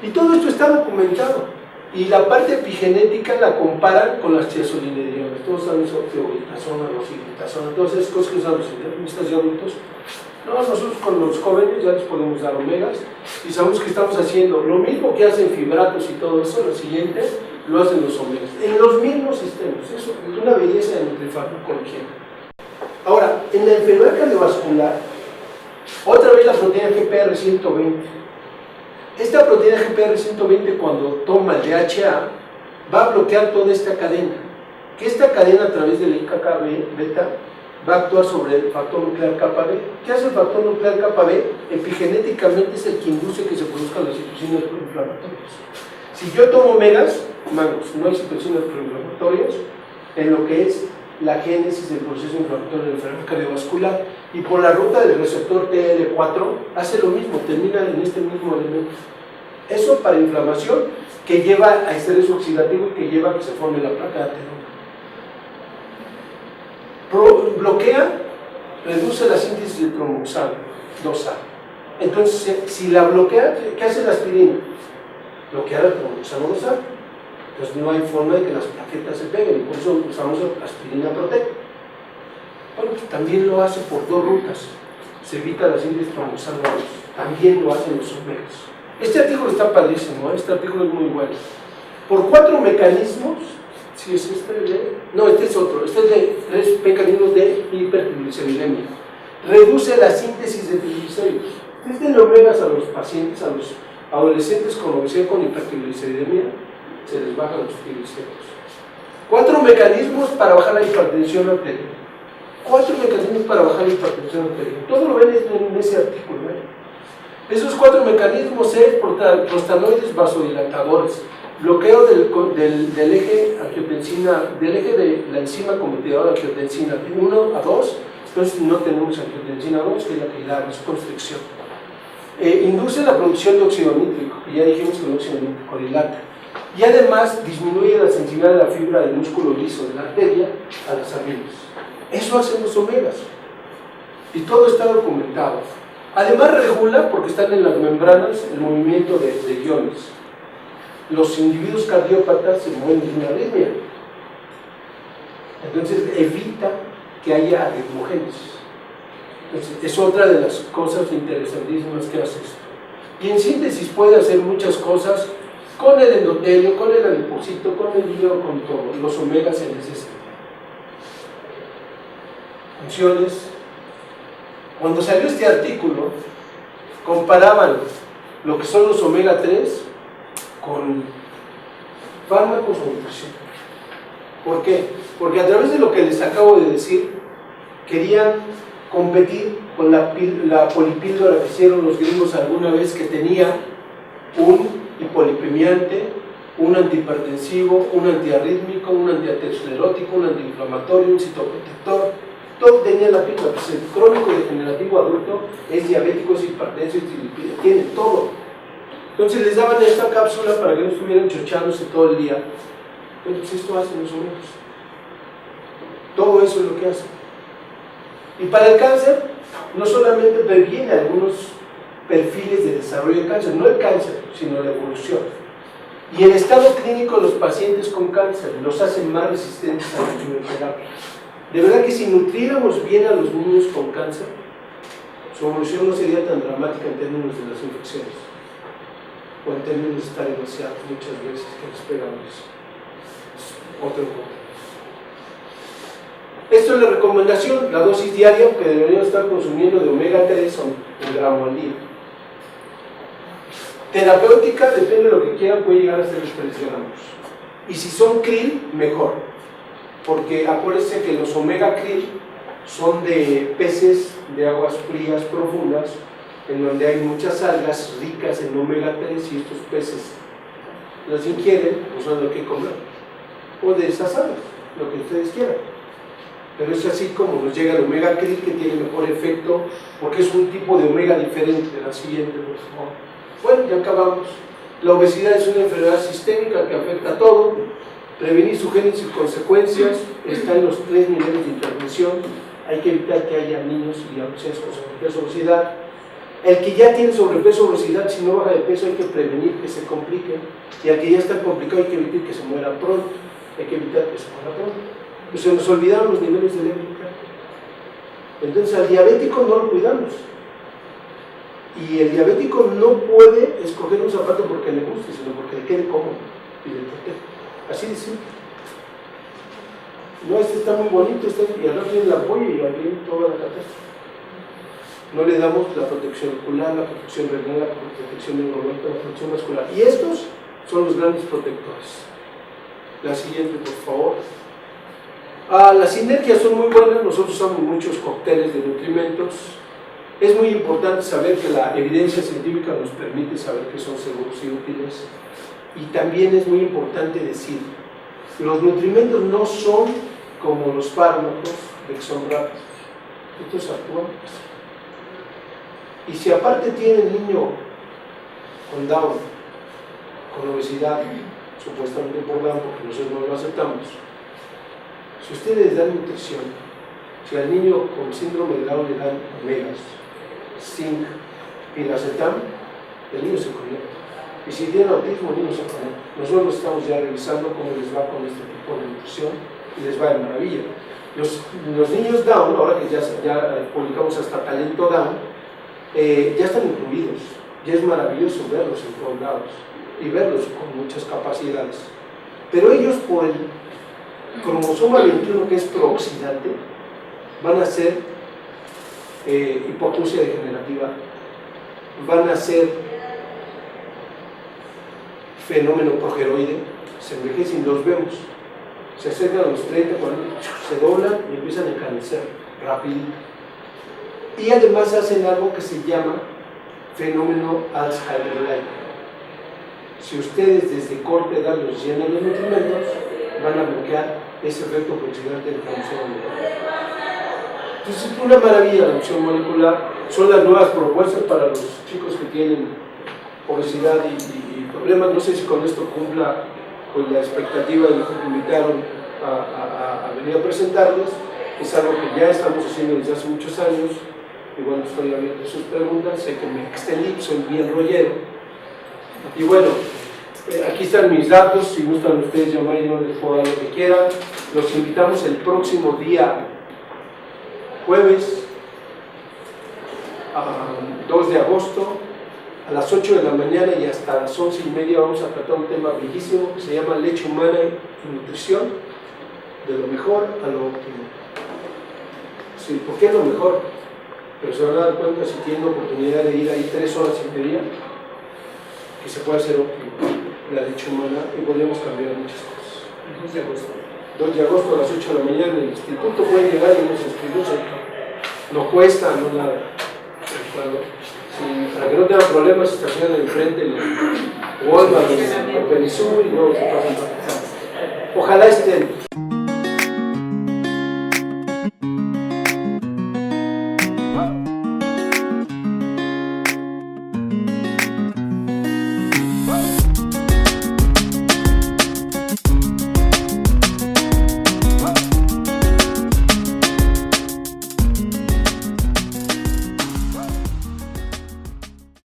Y todo esto está documentado. Y la parte epigenética la comparan con las tiazolinedriones. Todos saben sobre teoglitazona, rosiglitazona, todas esas cosas que usan los internistas y adultos. No, nosotros con los jóvenes ya les podemos dar omegas y sabemos que estamos haciendo lo mismo que hacen fibratos y todo eso. Lo siguiente lo hacen los omegas en los mismos sistemas. Eso es una belleza de nutrifármaco. Ahora, en la enfermedad cardiovascular, otra vez la proteína GPR120. Esta proteína GPR120, cuando toma el DHA, va a bloquear toda esta cadena. Que esta cadena, a través del IKB beta, va a actuar sobre el factor nuclear kappa B. ¿Qué hace el factor nuclear kappa B? Epigenéticamente es el que induce que se produzcan las citocinas proinflamatorias. Si yo tomo omegas, magos, no hay citocinas proinflamatorias en lo que es la génesis del proceso inflamatorio de la enfermedad cardiovascular, y por la ruta del receptor TL4 hace lo mismo, termina en este mismo elemento. Eso para inflamación que lleva a estrés oxidativo y que lleva a que se forme la placa de ateroma. Bloquea, reduce la síntesis de tromboxano 2A. Entonces, si la bloquea, ¿qué hace la aspirina? Bloquear el tromboxano 2A. Entonces no hay forma de que las plaquetas se peguen, y por eso usamos aspirina protec. Bueno, pues también lo hace por dos rutas. Se evita la síntesis tromboxano 2. También lo hacen los omegas. Este artículo está padrísimo, ¿eh? Este artículo es muy bueno. Por 4 mecanismos, si es no, este es otro, este es de 3 mecanismos de hipertrigliceridemia. Reduce la síntesis de triglicéridos. Este de omegas a los pacientes, a los adolescentes con obesidad con hipertrigliceridemia, se les bajan los triglicéridos. 4 mecanismos para bajar la hipertensión arterial. 4 mecanismos para bajar la hipertensión arterial. Todo lo ven en ese artículo, ¿eh? Esos 4 mecanismos es prostanoides vasodilatadores, bloqueo del eje angiotensina, del eje de la enzima convertidora de angiotensina de 1 a 2, entonces no tenemos angiotensina 2, que es la que da vasoconstricción. Induce la producción de óxido nítrico, y ya dijimos que el óxido nítrico dilata. Y además disminuye la sensibilidad de la fibra del músculo liso de la arteria a las aminas. Eso hacen los omegas. Y todo está documentado. Además regula, porque están en las membranas, el movimiento de iones. Los individuos cardiópatas se mueven de una arritmia. Entonces evita que haya arritmogénesis. Es otra de las cosas interesantísimas que hace esto. Y en síntesis puede hacer muchas cosas con el endotelio, con el adipocito, con el hígado, con todo. Los omegas se necesitan. Funciones. Cuando salió este artículo, comparaban lo que son los omega 3 con fármacos o nutrición. ¿Por qué? Porque a través de lo que les acabo de decir, querían competir con la polipíldora que hicieron los gringos alguna vez, que tenía un hipolipemiante, un antihipertensivo, un antiarrítmico, un antiaterosclerótico, un antiinflamatorio, un citoprotector. Todo tenía la píldora. Pues el crónico degenerativo adulto es diabético, es hipertenso, es dislipidemia, tiene todo. Entonces les daban esta cápsula para que no estuvieran chochándose todo el día. Bueno, pues esto hacen los omegas. Todo eso es lo que hacen. Y para el cáncer, no solamente previene algunos perfiles de desarrollo de cáncer, no el cáncer, sino la evolución. Y el estado clínico de los pacientes con cáncer los hace más resistentes a la quimioterapia. De verdad que si nutriéramos bien a los niños con cáncer, su evolución no sería tan dramática en términos de las infecciones, o en términos de estar demasiado muchas veces que les pegamos. Otro punto. Esto es la recomendación, la dosis diaria que deberíamos estar consumiendo de omega 3 son 1 gramo al día. Terapéutica, depende de lo que quieran, puede llegar a ser los 3 gramos. Y si son krill, mejor. Porque acuérdense que los omega krill son de peces de aguas frías profundas, en donde hay muchas algas ricas en omega 3, y estos peces las ingieren, pues son lo que comer. O de esas algas, lo que ustedes quieran. Pero es así como nos llega el omega krill, que tiene mejor efecto, porque es un tipo de omega diferente. La siguiente, por favor. Bueno, ya acabamos. La obesidad es una enfermedad sistémica que afecta a todo. Prevenir su génesis y consecuencias está en los 3 niveles de intervención. Hay que evitar que haya niños y adolescentes con sobrepeso o obesidad. El que ya tiene sobrepeso o obesidad, si no baja de peso, hay que prevenir que se complique. Y al que ya está complicado, hay que evitar que se muera pronto. Hay que evitar que se muera pronto. Pues se nos olvidaron los niveles de eléctrica. Entonces al diabético no lo cuidamos. Y el diabético no puede escoger un zapato porque le guste, sino porque le quede cómodo y le protege. Así de simple. No, este está muy bonito, y ahora tiene el apoyo y aquí toda la catástrofe. No le damos la protección ocular, la protección renal, la protección neurológica, la protección vascular. Y estos son los grandes protectores. La siguiente, por favor. Las sinergias son muy buenas. Nosotros usamos muchos cócteles de nutrimentos. Es muy importante saber que la evidencia científica nos permite saber que son seguros y útiles. Y también es muy importante decir, los nutrimentos no son como los fármacos de que son rápidos. Estos actúan. Y si aparte tiene el niño con Down, con obesidad, supuestamente por Down, porque nosotros no lo aceptamos, si ustedes dan nutrición, si al niño con síndrome de Down le dan omegas, zinc, piracetam, el niño se conecta. Y si tienen autismo, el niño se conecta. Nosotros estamos ya revisando cómo les va con este tipo de nutrición y les va de maravilla. Los niños Down, ahora que ya publicamos hasta talento Down, ya están incluidos. Ya es maravilloso verlos en todos lados y verlos con muchas capacidades. Pero ellos, por el cromosoma 21, que es prooxidante, van a ser hipoacusia degenerativa, van a ser fenómeno progeroide, se envejecen, los vemos, se acercan a los 30, 40, se doblan y empiezan a encanecer rapidito. Y además hacen algo que se llama fenómeno Alzheimer-like. Si ustedes desde corta edad los llenan de nutrimentos, van a bloquear ese efecto prooxidante del cromosoma 21. Entonces es una maravilla la opción molecular. Son las nuevas propuestas para los chicos que tienen obesidad y problemas. No sé si con esto cumpla con la expectativa de lo que me invitaron a venir a presentarles. Es algo que ya estamos haciendo desde hace muchos años. Y bueno, estoy abierto a sus preguntas. Sé que me extendí, soy bien rollero. Y bueno, aquí están mis datos. Si gustan ustedes llamar, yo les puedo dar lo que quieran. Los invitamos el próximo día jueves 2 de agosto, a las 8 de la mañana y hasta las 11:30 vamos a tratar un tema bellísimo que se llama leche humana y nutrición, de lo mejor a lo óptimo. Sí, ¿por qué es lo mejor? Pero se van a dar cuenta si tienen oportunidad de ir ahí 3 horas y media, que se puede hacer óptimo la leche humana y podemos cambiar muchas cosas. 2 de agosto. 2 de agosto a las 8 de la mañana en el instituto pueden llegar y nos inscribimos. No cuesta, no nada. Sí, para que no tengan problemas, se estacionan enfrente el Walmart, el Perisur y no se pasan. Ojalá estén.